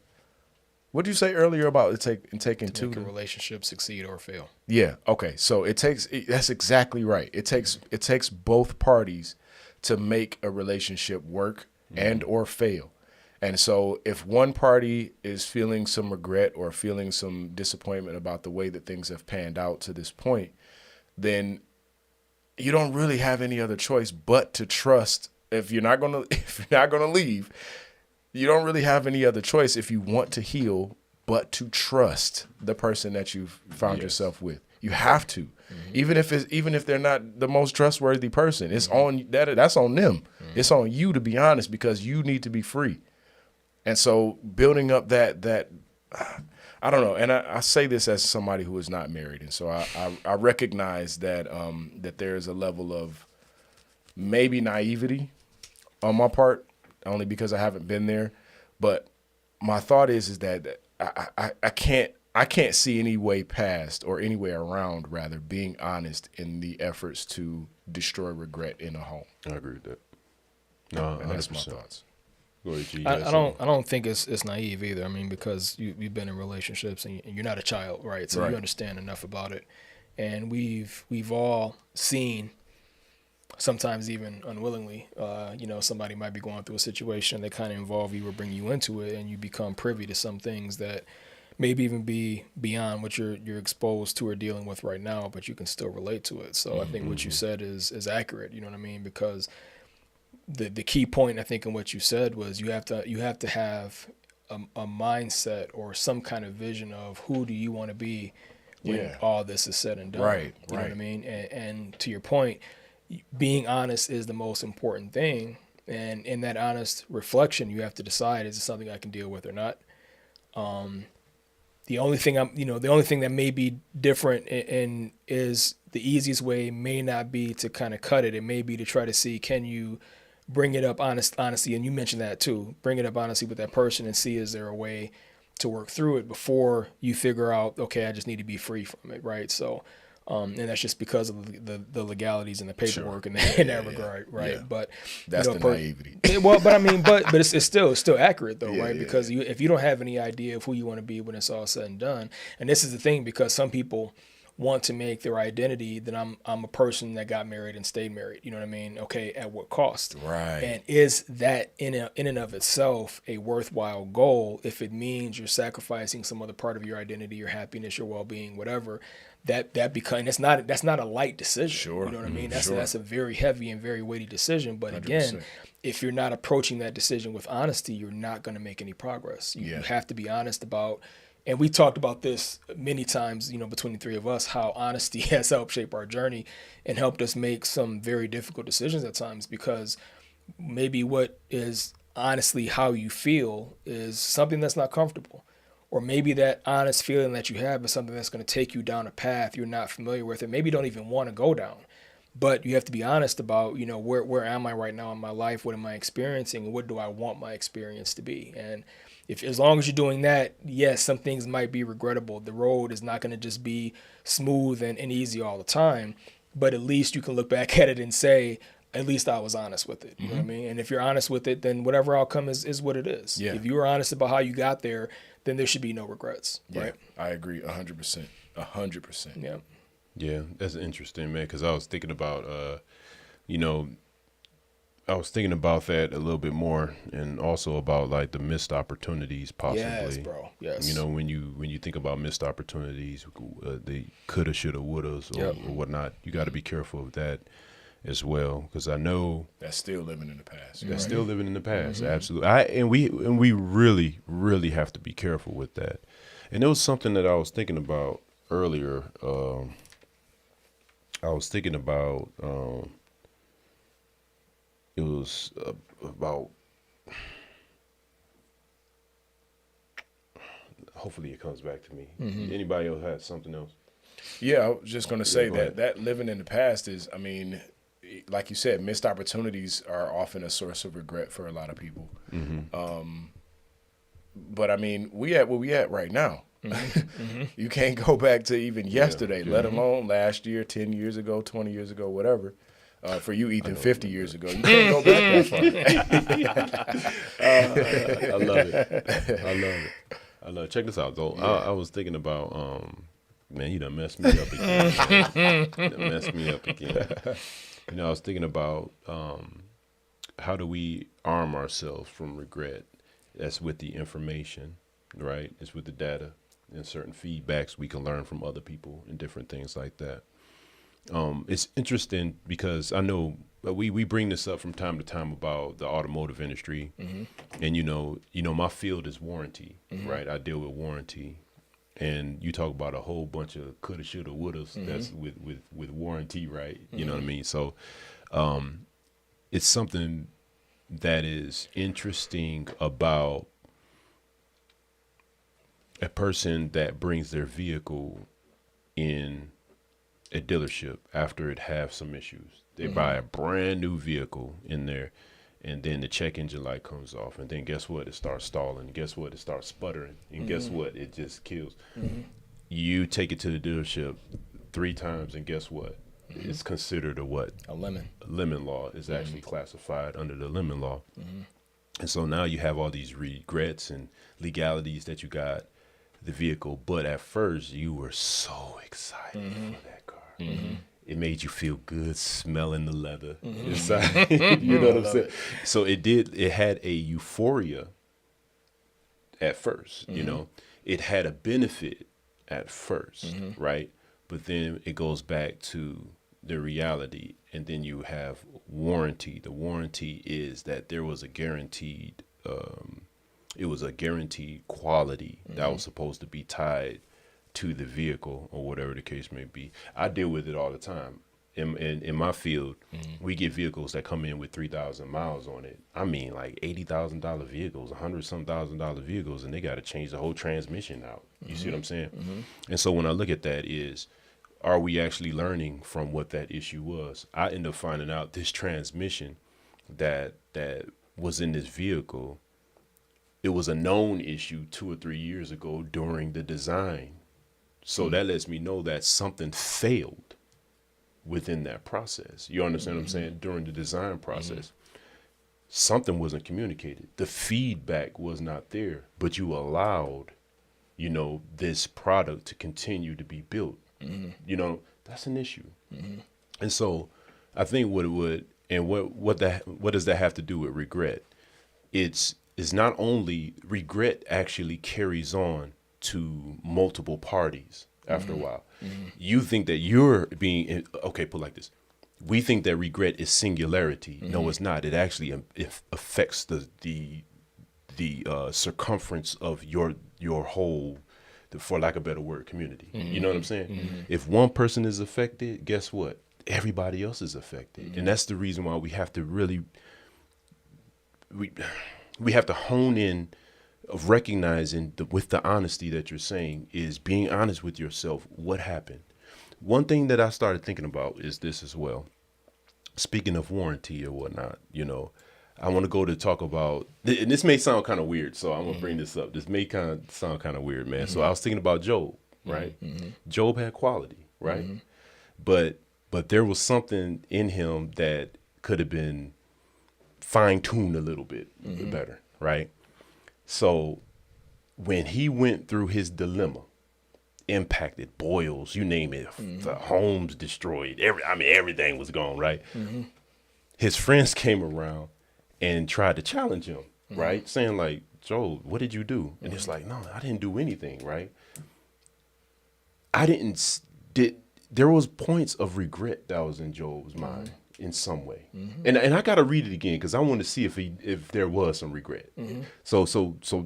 What did you say earlier about taking two make to a relationship succeed or fail? Yeah. Okay. So that's exactly right. It takes both parties to make a relationship work and or fail. And so if one party is feeling some regret or feeling some disappointment about the way that things have panned out to this point, then you don't really have any other choice but to trust. If you're not gonna leave, you don't really have any other choice if you want to heal but to trust the person that you've found yourself with. You have to. Even if they're not the most trustworthy person, it's on that's on them. It's on you to be honest, because you need to be free. And so building up that I don't know, and I say this as somebody who is not married, and so I recognize that that there is a level of maybe naivety on my part, only because I haven't been there. But my thought is that I can't see any way past, or any way around rather, being honest in the efforts to destroy regret in a home. I agree with that. No, and that's my thoughts. Go ahead, G. I don't think it's naive either. I mean, because you've been in relationships and you're not a child, right? So you understand enough about it, and we've all seen, sometimes even unwillingly, somebody might be going through a situation that kind of involve you or bring you into it, and you become privy to some things that maybe even be beyond what you're exposed to or dealing with right now, but you can still relate to it. So I think what you said is accurate. You know what I mean? Because the key point, I think, in what you said was you have to have a mindset or some kind of vision of who do you want to be when all this is said and done. Right. You know what I mean? And to your point, being honest is the most important thing. And in that honest reflection, you have to decide, is it something I can deal with or not? The only thing that may be different and is the easiest way may not be to kind of cut it. It may be to try to see, can you bring it up honestly, and you mentioned that too, bring it up honestly with that person and see, is there a way to work through it before you figure out, okay, I just need to be free from it, right? So, and that's just because of the legalities and the paperwork in that regard, right? Yeah. But that's the naivety. But it's still accurate though, right? Because if you don't have any idea of who you want to be when it's all said and done, and this is the thing, because some people want to make their identity that I'm a person that got married and stayed married. You know what I mean? Okay, at what cost? Right. And is that in and of itself a worthwhile goal if it means you're sacrificing some other part of your identity, your happiness, your well-being, whatever? That's not a light decision. Sure. You know what I mean? That's a very heavy and very weighty decision. But again, 100%. If you're not approaching that decision with honesty, you're not going to make any progress. You have to be honest about. And we talked about this many times, between the three of us, how honesty has helped shape our journey and helped us make some very difficult decisions at times, because maybe what is honestly how you feel is something that's not comfortable. Or maybe that honest feeling that you have is something that's going to take you down a path you're not familiar with, and maybe you don't even want to go down. But you have to be honest about, where am I right now in my life? What am I experiencing? What do I want my experience to be? And as long as you're doing that, yes, some things might be regrettable. The road is not going to just be smooth and easy all the time, but at least you can look back at it and say, at least I was honest with it. You know what I mean? And if you're honest with it, then whatever outcome is what it is. Yeah. If you were honest about how you got there, then there should be no regrets. Yeah, right? I agree 100%. 100%. Yeah. Yeah, that's interesting, man, because I was thinking about, I was thinking about that a little bit more, and also about like the missed opportunities, possibly. Yes, bro. Yes. When you think about missed opportunities, the coulda, shoulda, wouldas, or whatnot, you got to be careful of that as well, because I know that's still living in the past. That's still living in the past, absolutely. And we really, really have to be careful with that. And it was something that I was thinking about earlier. I was thinking about. It was about. Hopefully, it comes back to me. Anybody else had something else? Yeah, I was just going to say go that ahead. that living in the past is, I mean, like you said, missed opportunities are often a source of regret for a lot of people. But I mean, we at where we at right now. You can't go back to even yesterday, let alone last year, 10 years ago, 20 years ago, whatever. For you, Ethan, 50 years ago. You can't go back that far. I love it. I love it. Check this out, though. I was thinking about, man, you done messed me up again. Man. You done messed me up again. You know, I was thinking about how do we arm ourselves from regret? That's with the information, right? It's with the data and certain feedbacks we can learn from other people and different things like that. It's interesting because I know we bring this up from time to time about the automotive industry, and you know, my field is warranty, right? I deal with warranty, and you talk about a whole bunch of coulda, shoulda, wouldas. That's with warranty, right? You know what I mean? So, it's something that is interesting about a person that brings their vehicle in a dealership after it have some issues. They buy a brand new vehicle in there, and then the check engine light comes off, and then guess what? It starts stalling. Guess what? It starts sputtering, and guess what? It just kills. You take it to the dealership 3 times, and guess what? It's considered a what? A lemon. A lemon law is actually classified under the lemon law. And so now you have all these regrets and legalities that you got the vehicle, but at first you were so excited for that car. It made you feel good smelling the leather inside. You know what I'm saying? So it had a euphoria at first, you know. It had a benefit at first, right? But then it goes back to the reality, and then you have warranty. The warranty is that there was a guaranteed it was a guaranteed quality that was supposed to be tied to the vehicle or whatever the case may be. I deal with it all the time. In my field, we get vehicles that come in with 3,000 miles on it. I mean, like $80,000 vehicles, $100,000 vehicles, and they got to change the whole transmission out. You see what I'm saying? And so when I look at that is, are we actually learning from what that issue was? I end up finding out this transmission that was in this vehicle, it was a known issue 2 or 3 years ago during the design. So that lets me know that something failed within that process. You understand what I'm saying? During the design process, something wasn't communicated. The feedback was not there, but you allowed, you know, this product to continue to be built. You know, that's an issue. And so I think what it would, and what does that have to do with regret? It's not only regret actually carries on to multiple parties after a while. You think that you're being, okay, put like this. We think that regret is singularity. No, it's not. It actually it affects the circumference of your whole, for lack of a better word, community. You know what I'm saying? If one person is affected, guess what? Everybody else is affected. And that's the reason why we have to really, we have to hone in of recognizing with the honesty that you're saying is being honest with yourself. What happened? One thing that I started thinking about is this as well. Speaking of warranty or whatnot, you know, I want to go to talk about, and this may sound kind of weird, so I'm going to bring this up. This may sound kind of weird, man. So I was thinking about Job, right? Job had quality, right? But there was something in him that could have been fine-tuned a little bit better, right? So when he went through his dilemma, impacted, boils, you name it, the homes destroyed, everything was gone, right? His friends came around and tried to challenge him, right? Saying like, Job, what did you do? And it's like, no, I didn't do anything, right? There was points of regret that was in Job's mind in some way. And I got to read it again because I want to see if there was some regret. So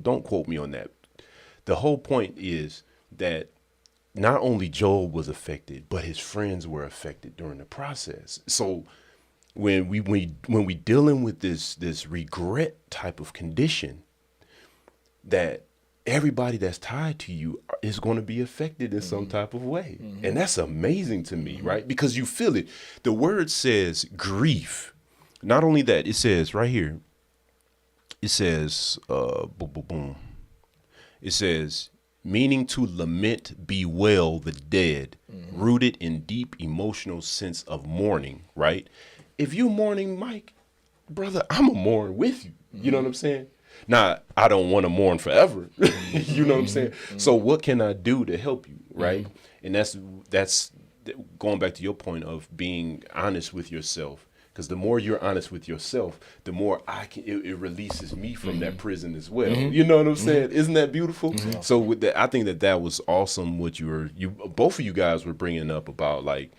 don't quote me on that. The whole point is that not only Job was affected, but his friends were affected during the process. So when we dealing with this regret type of condition, that everybody that's tied to you is going to be affected in some type of way. And that's amazing to me, right? Because you feel it. The word says grief. Not only that, it says right here, it says, boom, boom, boom. It says, meaning to lament, bewail the dead, rooted in deep emotional sense of mourning, right? If you're mourning, Mike, brother, I'm going to mourn with you. You know what I'm saying? Now, I don't want to mourn forever. You know what I'm saying? So what can I do to help you, right? And that's going back to your point of being honest with yourself. Because the more you're honest with yourself, the more it releases me from that prison as well. You know what I'm saying? Isn't that beautiful? So with that, I think that was awesome. What both of you guys were bringing up about like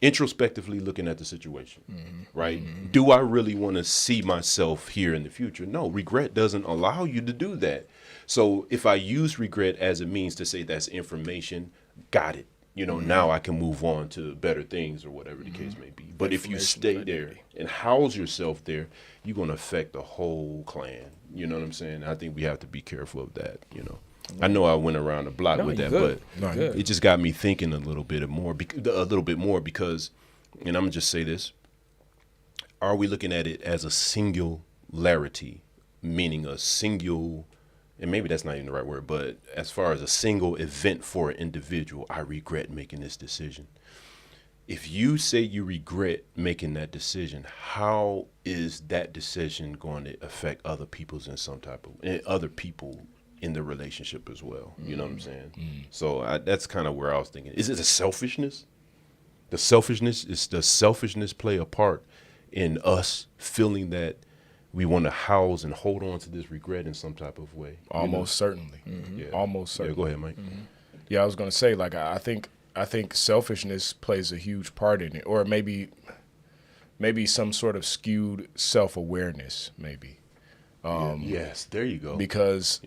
introspectively looking at the situation, right? Do I really want to see myself here in the future? No, regret doesn't allow you to do that. So if I use regret as a means to say that's information, got it. You know, now I can move on to better things or whatever the case may be. But if you stay there and house yourself there, you're going to affect the whole clan. You know what I'm saying? I think we have to be careful of that, you know. I know I went around the block with that, but it just got me thinking a little bit more because, and I'm going to just say this, are we looking at it as a singularity, meaning a single, and maybe that's not even the right word, but as far as a single event for an individual, I regret making this decision. If you say you regret making that decision, how is that decision going to affect other people's in some type of, other people in the relationship as well? You know what I'm saying? So that's kind of where I was thinking. Is it a selfishness? Does selfishness play a part in us feeling that we want to house and hold on to this regret in some type of way? Almost certainly. Yeah. Almost certainly. Yeah, go ahead, Mike. Yeah, I was going to say, like, I think selfishness plays a huge part in it, or maybe some sort of skewed self-awareness, maybe. Yes, there you go. Because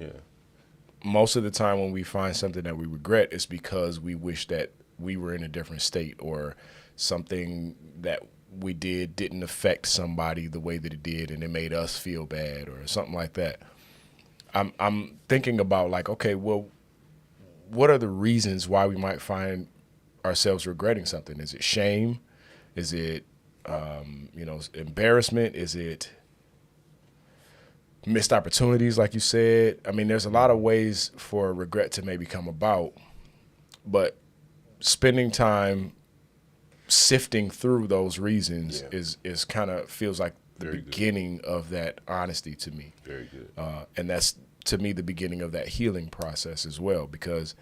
most of the time when we find something that we regret, it's because we wish that we were in a different state, or something that we didn't affect somebody the way that it did, and it made us feel bad or something like that. I'm thinking about, like, okay, well, what are the reasons why we might find ourselves regretting something? Is it shame? Is it embarrassment? Is it missed opportunities, like you said? I mean, there's a lot of ways for regret to maybe come about, but spending time sifting through those reasons is kind of feels like the beginning of that honesty to me. Very good. And that's, to me, the beginning of that healing process as well, because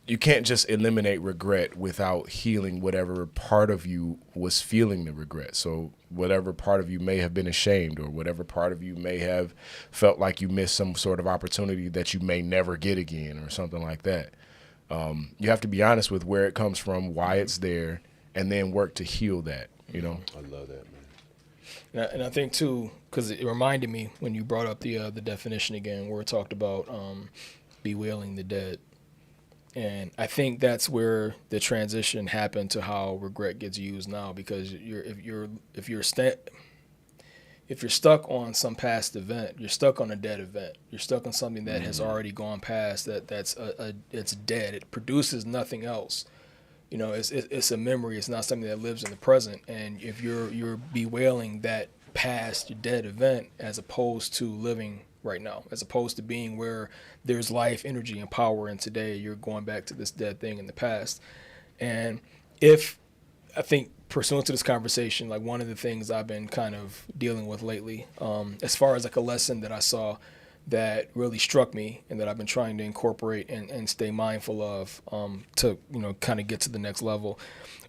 you can't just eliminate regret without healing whatever part of you was feeling the regret. So whatever part of you may have been ashamed, or whatever part of you may have felt like you missed some sort of opportunity that you may never get again, or something like that. You have to be honest with where it comes from, why it's there, and then work to heal that, you know? I love that, man. And I think, too, because it reminded me when you brought up the definition again, where it talked about bewailing the dead. And I think that's where the transition happened to how regret gets used now, because if you're stuck on some past event, you're stuck on a dead event. You're stuck on something that has already gone past, that's it's dead. It produces nothing else. You know, it's a memory. It's not something that lives in the present. And if you're bewailing that past dead event, as opposed to living right now, as opposed to being where there's life, energy, and power in today, you're going back to this dead thing in the past. And I think, pursuant to this conversation, like, one of the things I've been kind of dealing with lately, as far as like a lesson that I saw that really struck me and that I've been trying to incorporate and stay mindful of, to, you know, kind of get to the next level.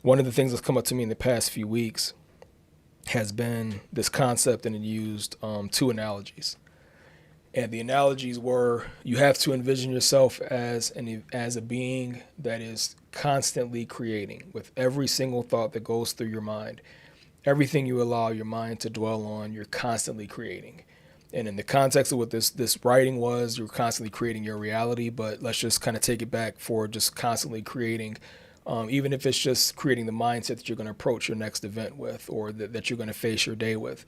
One of the things that's come up to me in the past few weeks has been this concept, and it used two analogies. And the analogies were, you have to envision yourself as a being that is constantly creating, with every single thought that goes through your mind. Everything you allow your mind to dwell on, you're constantly creating. And in the context of what this writing was, you're constantly creating your reality, but let's just kind of take it back for just constantly creating, even if it's just creating the mindset that you're going to approach your next event with, or that you're going to face your day with.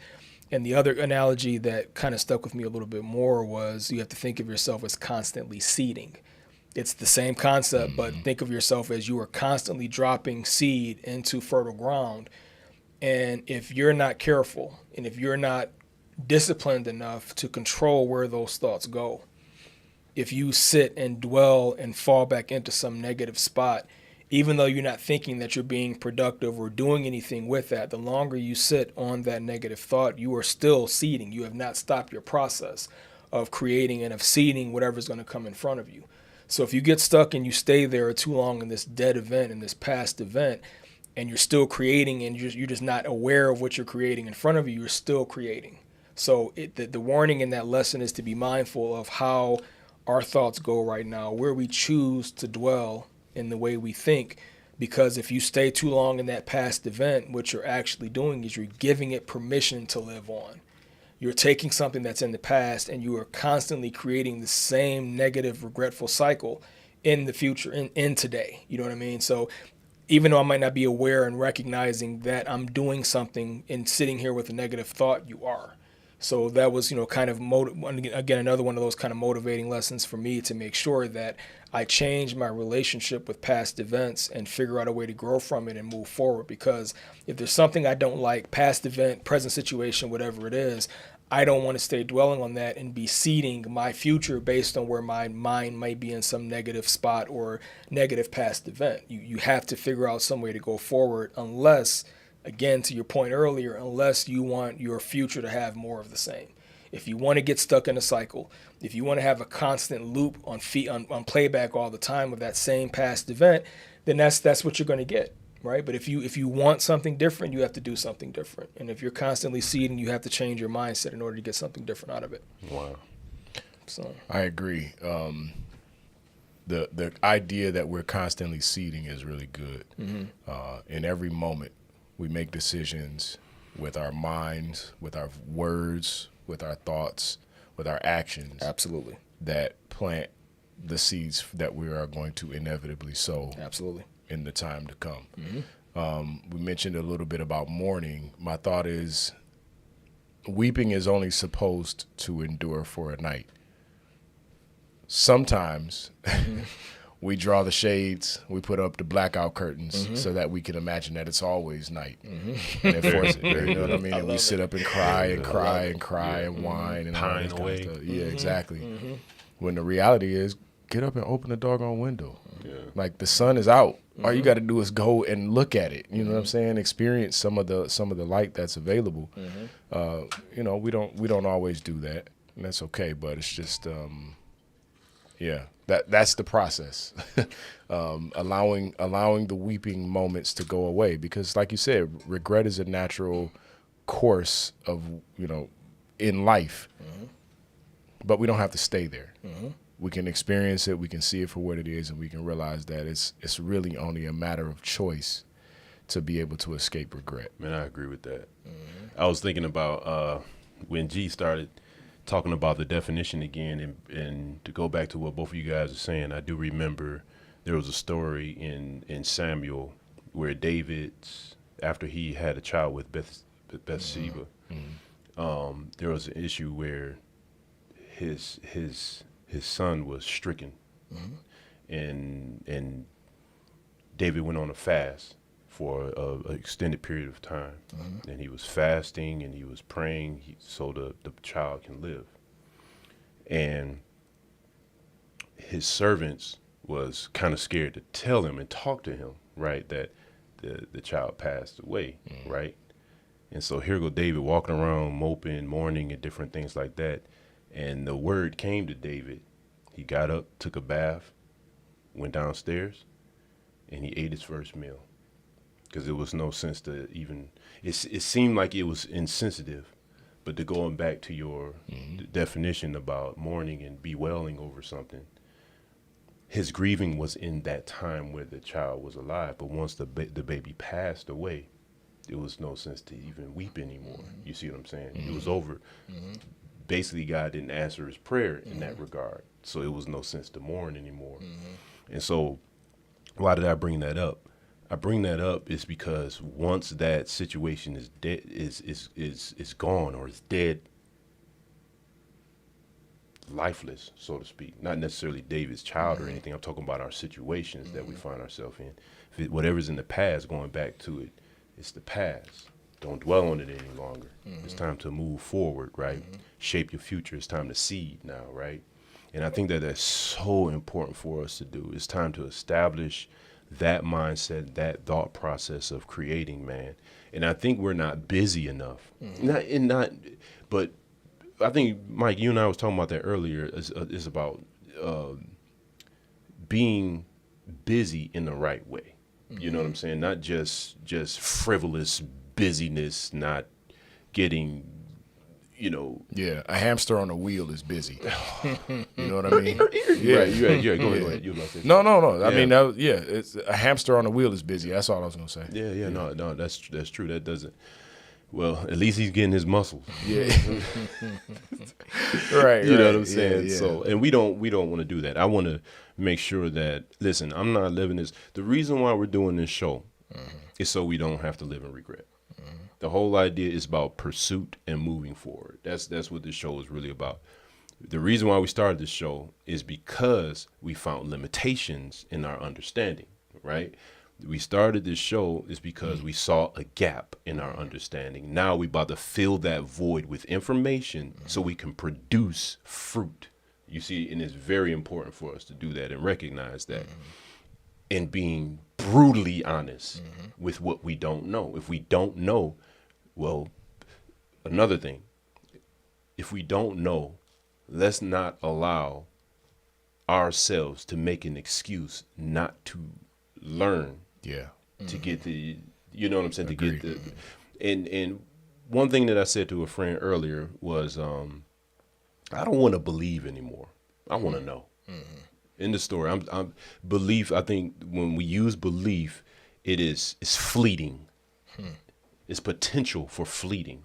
And the other analogy that kind of stuck with me a little bit more was you have to think of yourself as constantly seeding. It's the same concept, but think of yourself as you are constantly dropping seed into fertile ground. And if you're not careful and if you're not disciplined enough to control where those thoughts go, if you sit and dwell and fall back into some negative spot, even though you're not thinking that you're being productive or doing anything with that, the longer you sit on that negative thought, you are still seeding. You have not stopped your process of creating and of seeding whatever's going to come in front of you. So if you get stuck and you stay there too long in this dead event, in this past event, and you're still creating and you're just not aware of what you're creating in front of you, you're still creating. So the warning in that lesson is to be mindful of how our thoughts go right now, where we choose to dwell in the way we think, because if you stay too long in that past event, what you're actually doing is you're giving it permission to live on. You're taking something that's in the past and you are constantly creating the same negative, regretful cycle in the future, in today. You know what I mean? So even though I might not be aware and recognizing that I'm doing something and sitting here with a negative thought, you are. So that was, kind of, again, another one of those kind of motivating lessons for me to make sure that I change my relationship with past events and figure out a way to grow from it and move forward. Because if there's something I don't like, past event, present situation, whatever it is, I don't want to stay dwelling on that and be seeding my future based on where my mind might be in some negative spot or negative past event. You have to figure out some way to go forward unless, again, to your point earlier, unless you want your future to have more of the same. If you want to get stuck in a cycle, if you want to have a constant loop on playback all the time of that same past event, then that's what you're going to get, right? But if you want something different, you have to do something different. And if you're constantly seeding, you have to change your mindset in order to get something different out of it. Wow. So I agree. The idea that we're constantly seeding is really good. In every moment, we make decisions with our minds, with our words, with our thoughts, with our actions. absolutely. That plant the seeds that we are going to inevitably sow. Absolutely. In the time to come. We mentioned a little bit about mourning. My thought is weeping is only supposed to endure for a night. Sometimes we draw the shades, we put up the blackout curtains so that we can imagine that it's always night. And it forces it, you know what I mean? And we sit up and cry and cry and cry and whine and all this kind of stuff. Yeah, exactly. When the reality is, get up and open the doggone window. Yeah. Like the sun is out. All you got to do is go and look at it. You know what I'm saying? Experience some of the light that's available. We don't always do that, and that's okay. But it's just, that's the process. Allowing the weeping moments to go away, because, like you said, regret is a natural course of in life. But we don't have to stay there. We can experience it, we can see it for what it is, and we can realize that it's really only a matter of choice to be able to escape regret. Man, I agree with that. I was thinking about when G started talking about the definition again, and to go back to what both of you guys are saying, I do remember there was a story in Samuel where David, after he had a child with Bathsheba, there was an issue where his son was stricken, and David went on a fast for an extended period of time, and he was fasting and he was praying so the child can live. And his servants was kind of scared to tell him and talk to him, right, that the child passed away, right? And so here go David walking around moping, mourning, and different things like that. And the word came to David. He got up, took a bath, went downstairs, and he ate his first meal. Because there was no sense to even, it seemed like it was insensitive. But to going back to your definition about mourning and bewailing over something, his grieving was in that time where the child was alive. But once the baby passed away, there was no sense to even weep anymore. You see what I'm saying? It was over. Basically, God didn't answer his prayer in that regard. So it was no sense to mourn anymore. And so why did I bring that up? I bring that up is because once that situation is dead, is gone or is dead, lifeless, so to speak. Not necessarily David's child or anything. I'm talking about our situations that we find ourselves in. Whatever's in the past, going back to it, it's the past. Don't dwell on it any longer. It's time to move forward, right? Shape your future. It's time to seed now, right? And I think that that's so important for us to do. It's time to establish that mindset, that thought process of creating, man. And I think we're not busy enough. But I think, Mike, you and I was talking about that earlier. Is about being busy in the right way. You know what I'm saying? Not just frivolous busyness, not getting, Yeah, a hamster on a wheel is busy. You know what I mean? Yeah, right. Go ahead. You about to say No. I Yeah. mean, it's a hamster on a wheel is busy. That's all I was gonna say. Yeah. No, that's true. That doesn't. Well, at least he's getting his muscles. Yeah. Right. You know what I'm saying? Yeah. So, and we don't want to do that. I want to make sure that, listen, I'm not living this. The reason why we're doing this show is so we don't have to live in regret. The whole idea is about pursuit and moving forward. That's what this show is really about. The reason why we started this show is because we found limitations in our understanding, right? We started this show is because we saw a gap in our understanding. Now we about to fill that void with information so we can produce fruit. You see, and it's very important for us to do that and recognize that. And being brutally honest with what we don't know. If we don't know, well, another thing, if we don't know, let's not allow ourselves to make an excuse not to learn. Yeah. To get the, you know what I'm saying? Agreed. To get the, and one thing that I said to a friend earlier was, I don't want to believe anymore. I want to know. In the story, I'm belief. I think when we use belief, it's fleeting. It's potential for fleeting.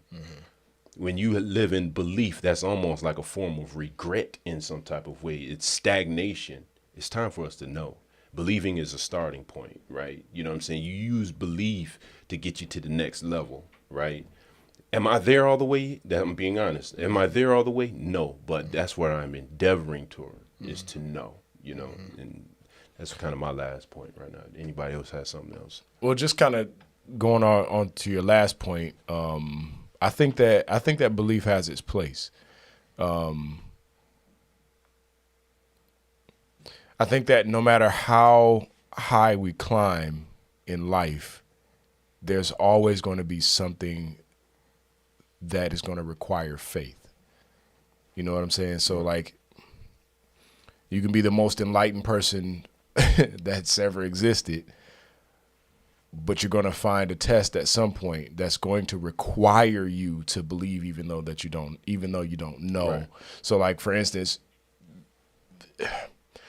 When you live in belief, that's almost like a form of regret in some type of way. It's stagnation. It's time for us to know. Believing is a starting point, right? You know what I'm saying? You use belief to get you to the next level, right? Am I there all the way? I'm being honest. Am I there all the way? No, but that's what I'm endeavoring toward is to know, and that's kind of my last point right now. Anybody else has something else? Well, just kind of going on to your last point, I think that belief has its place. I think that no matter how high we climb in life, there's always going to be something that is going to require faith. You know what I'm saying? So, like, you can be the most enlightened person that's ever existed, but you're going to find a test at some point that's going to require you to believe even though you don't know. Right. So, like, for instance,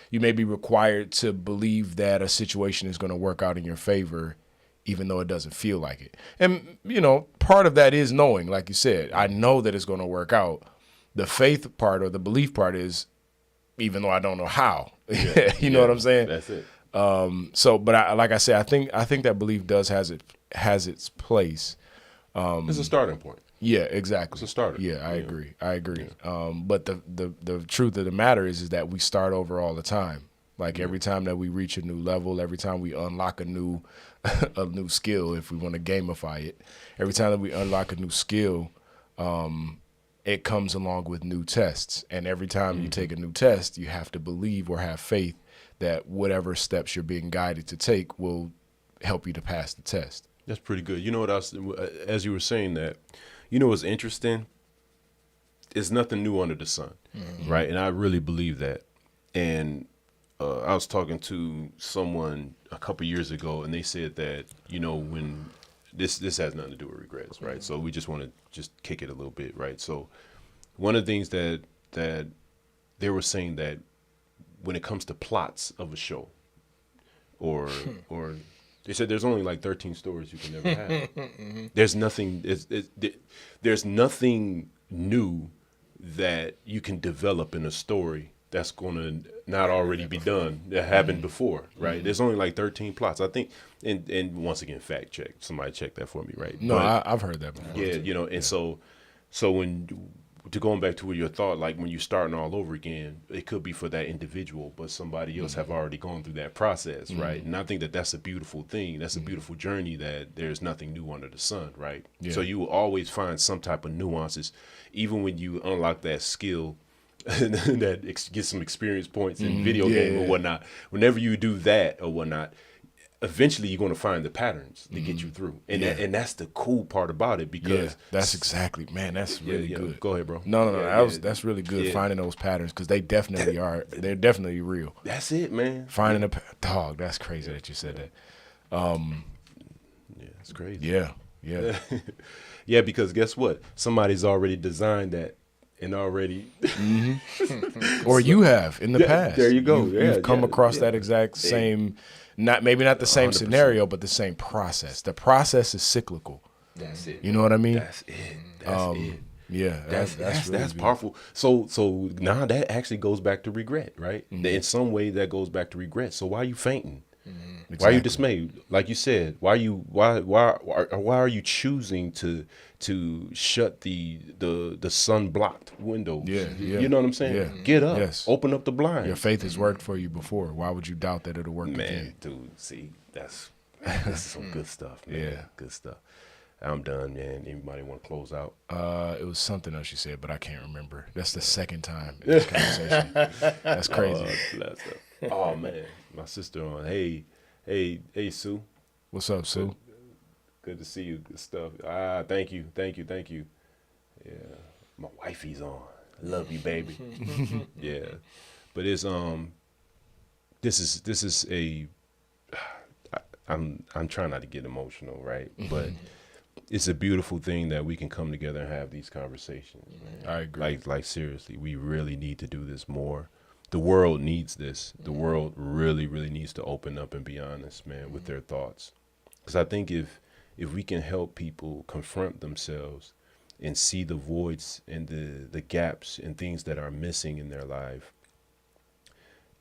you may be required to believe that a situation is going to work out in your favor even though it doesn't feel like it. And, part of that is knowing, like you said, I know that it's going to work out. The faith part or the belief part is even though I don't know how. You know what I'm saying? That's it. But like I said, I think that belief has its place. It's a starting point. Yeah, exactly. It's a starter. Yeah, I agree. But the truth of the matter is that we start over all the time. Like every time that we reach a new level, every time we unlock a new skill, if we want to gamify it, every time that we unlock a new skill, it comes along with new tests. And every time you take a new test, you have to believe or have faith that whatever steps you're being guided to take will help you to pass the test. That's pretty good. You know what else? As you were saying that, what's interesting? It's nothing new under the sun, right? And I really believe that. And I was talking to someone a couple years ago, and they said that, when this has nothing to do with regrets, right? So we just want to just kick it a little bit, right? So one of the things that they were saying that when it comes to plots of a show, or they said there's only like 13 stories you can never have. There's nothing. There's nothing new that you can develop in a story that's going to not already be done that happened before, right? There's only like 13 plots, I think. And once again, fact check. Somebody check that for me, right? No, But, I've heard that before. yeah, you know, and so when to going back to your thought, like when you're starting all over again, it could be for that individual, but somebody else have already gone through that process, right? And I think that that's a beautiful thing. That's a beautiful journey, that there's nothing new under the sun, right? Yeah. So you will always find some type of nuances, even when you unlock that skill that get some experience points in video game or whatnot. Whenever you do that or whatnot, eventually you're going to find the patterns to get you through, and and that's the cool part about it, because that's exactly, man, that's really good. Go ahead, bro. No, that's really good, finding those patterns, because they definitely are. They're definitely real. That's it, man. Finding a dog. That's crazy that you said that. Yeah, it's crazy. Yeah. Yeah, because guess what? Somebody's already designed that and already. Or you have in the past. There you go. You've come across that exact same, maybe not the same 100%. Scenario, but the same process. The process is cyclical. That's it. You know what I mean? That's it. That's it. Yeah, that's really powerful. So now that actually goes back to regret, right? In some way, that goes back to regret. So why are you fainting? Exactly. Why are you dismayed? Like you said, why are you choosing to shut the sun blocked window? Yeah. You know what I'm saying? Yeah. Get up, open up the blind. Your faith has worked for you before. Why would you doubt that it'll work again? Dude, see, that's some good stuff, man. Yeah, good stuff. I'm done, man. Anybody want to close out? It was something else you said, but I can't remember. That's the second time in this conversation. That's crazy. Oh man, my sister on. Hey, Sue. What's up, Sue? Good to see you. Good stuff. Thank you. Yeah, my wifey's on. I love you, baby. Yeah, but it's this is a. I'm trying not to get emotional, right? But it's a beautiful thing that we can come together and have these conversations, man. I agree. Like seriously, we really need to do this more. The world needs this. The world really, really needs to open up and be honest, man, with their thoughts. Because I think if we can help people confront themselves and see the voids and the gaps and things that are missing in their life,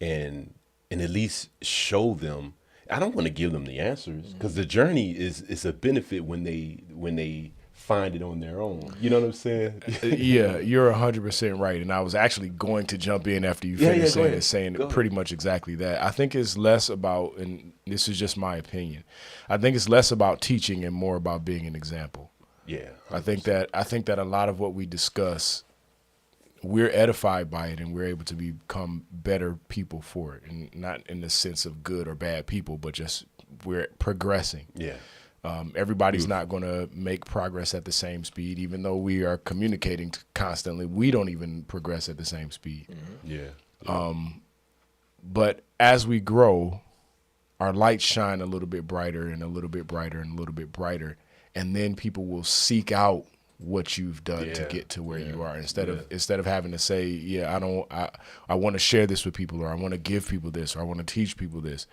and at least show them. I don't want to give them the answers, because the journey is a benefit when they find it on their own. You know what I'm saying? Yeah, you're 100% right. And I was actually going to jump in after you finished saying pretty much exactly that. I think it's less about, and this is just my opinion, I think it's less about teaching and more about being an example. Yeah. 100%. I think that a lot of what we discuss, we're edified by it, and we're able to become better people for it, and not in the sense of good or bad people, but just we're progressing. Yeah. Everybody's not going to make progress at the same speed, even though we are communicating constantly. We don't even progress at the same speed. Yeah. But as we grow, our lights shine a little bit brighter and a little bit brighter and a little bit brighter, and then people will seek out what you've done to get to where you are, instead of having to say, I want to share this with people, or I want to give people this, or I want to teach people this.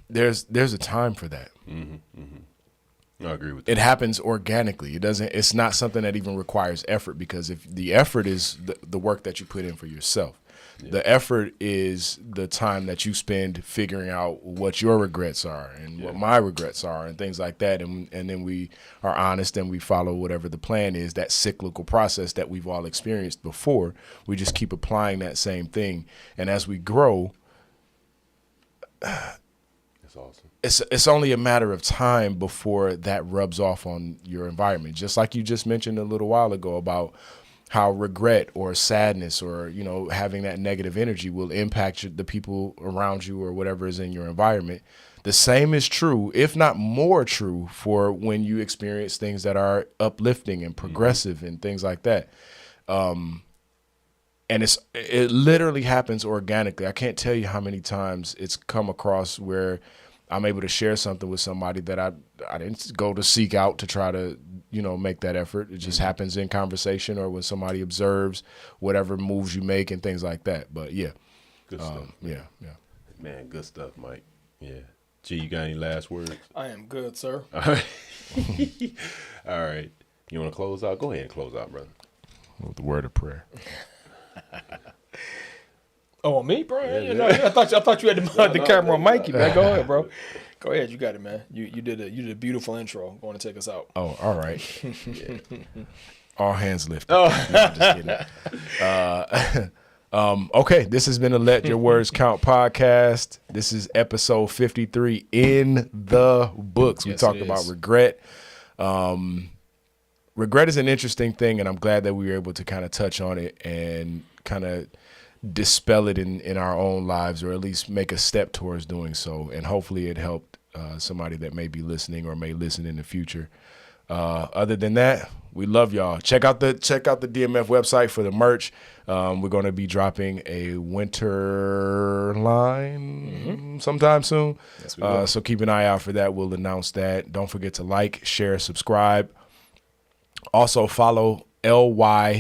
There's a time for that. I agree with that. It happens organically. It's not something that even requires effort, because if the effort is the work that you put in for yourself. The effort is the time that you spend figuring out what your regrets are and what my regrets are and things like that. And then we are honest and we follow whatever the plan is, that cyclical process that we've all experienced before. We just keep applying that same thing. And as we grow, that's awesome. It's only a matter of time before that rubs off on your environment. Just like you just mentioned a little while ago about how regret or sadness or, having that negative energy will impact the people around you or whatever is in your environment. The same is true, if not more true, for when you experience things that are uplifting and progressive and things like that. And it literally happens organically. I can't tell you how many times it's come across where I'm able to share something with somebody that I didn't go to seek out to try to, make that effort. It just happens in conversation or when somebody observes whatever moves you make and things like that. But yeah. Good stuff. Yeah. Man, good stuff, Mike. Yeah. G, you got any last words? I am good, sir. All right. All right. You want to close out? Go ahead and close out, brother. With the word of prayer. Oh, me, bro? I thought you had the camera on Mikey, man. Go ahead, bro. Go ahead, you got it, man. You did a beautiful intro. Going to take us out. Oh, all right. Yeah. All hands lifted. Oh, no, I'm just kidding. Okay, this has been the Let Your Words Count podcast. This is episode 53 in the books. We talked about regret. Regret is an interesting thing, and I'm glad that we were able to kind of touch on it and kind of dispel it in our own lives, or at least make a step towards doing so. And hopefully it helped somebody that may be listening or may listen in the future. Other than that, we love y'all. Check out the DMF website for the merch. We're going to be dropping a winter line sometime soon. Yes, we will. So keep an eye out for that. We'll announce that. Don't forget to like, share, subscribe. Also follow LYWC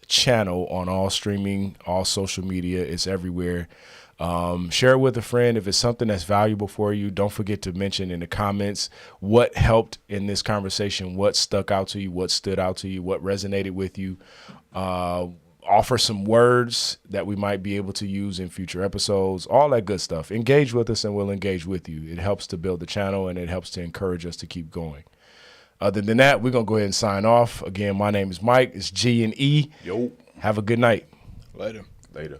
channel on all streaming, all social media. It's everywhere. Share it with a friend if it's something that's valuable for you. Don't forget to mention in the comments what helped in this conversation, what stuck out to you, what stood out to you, what resonated with you. Offer some words that we might be able to use in future episodes, all that good stuff. Engage with us and we'll engage with you. It helps to build the channel and it helps to encourage us to keep going. Other than that, we're going to go ahead and sign off. Again, my name is Mike. It's G and E. Yo. Have a good night. Later. Later.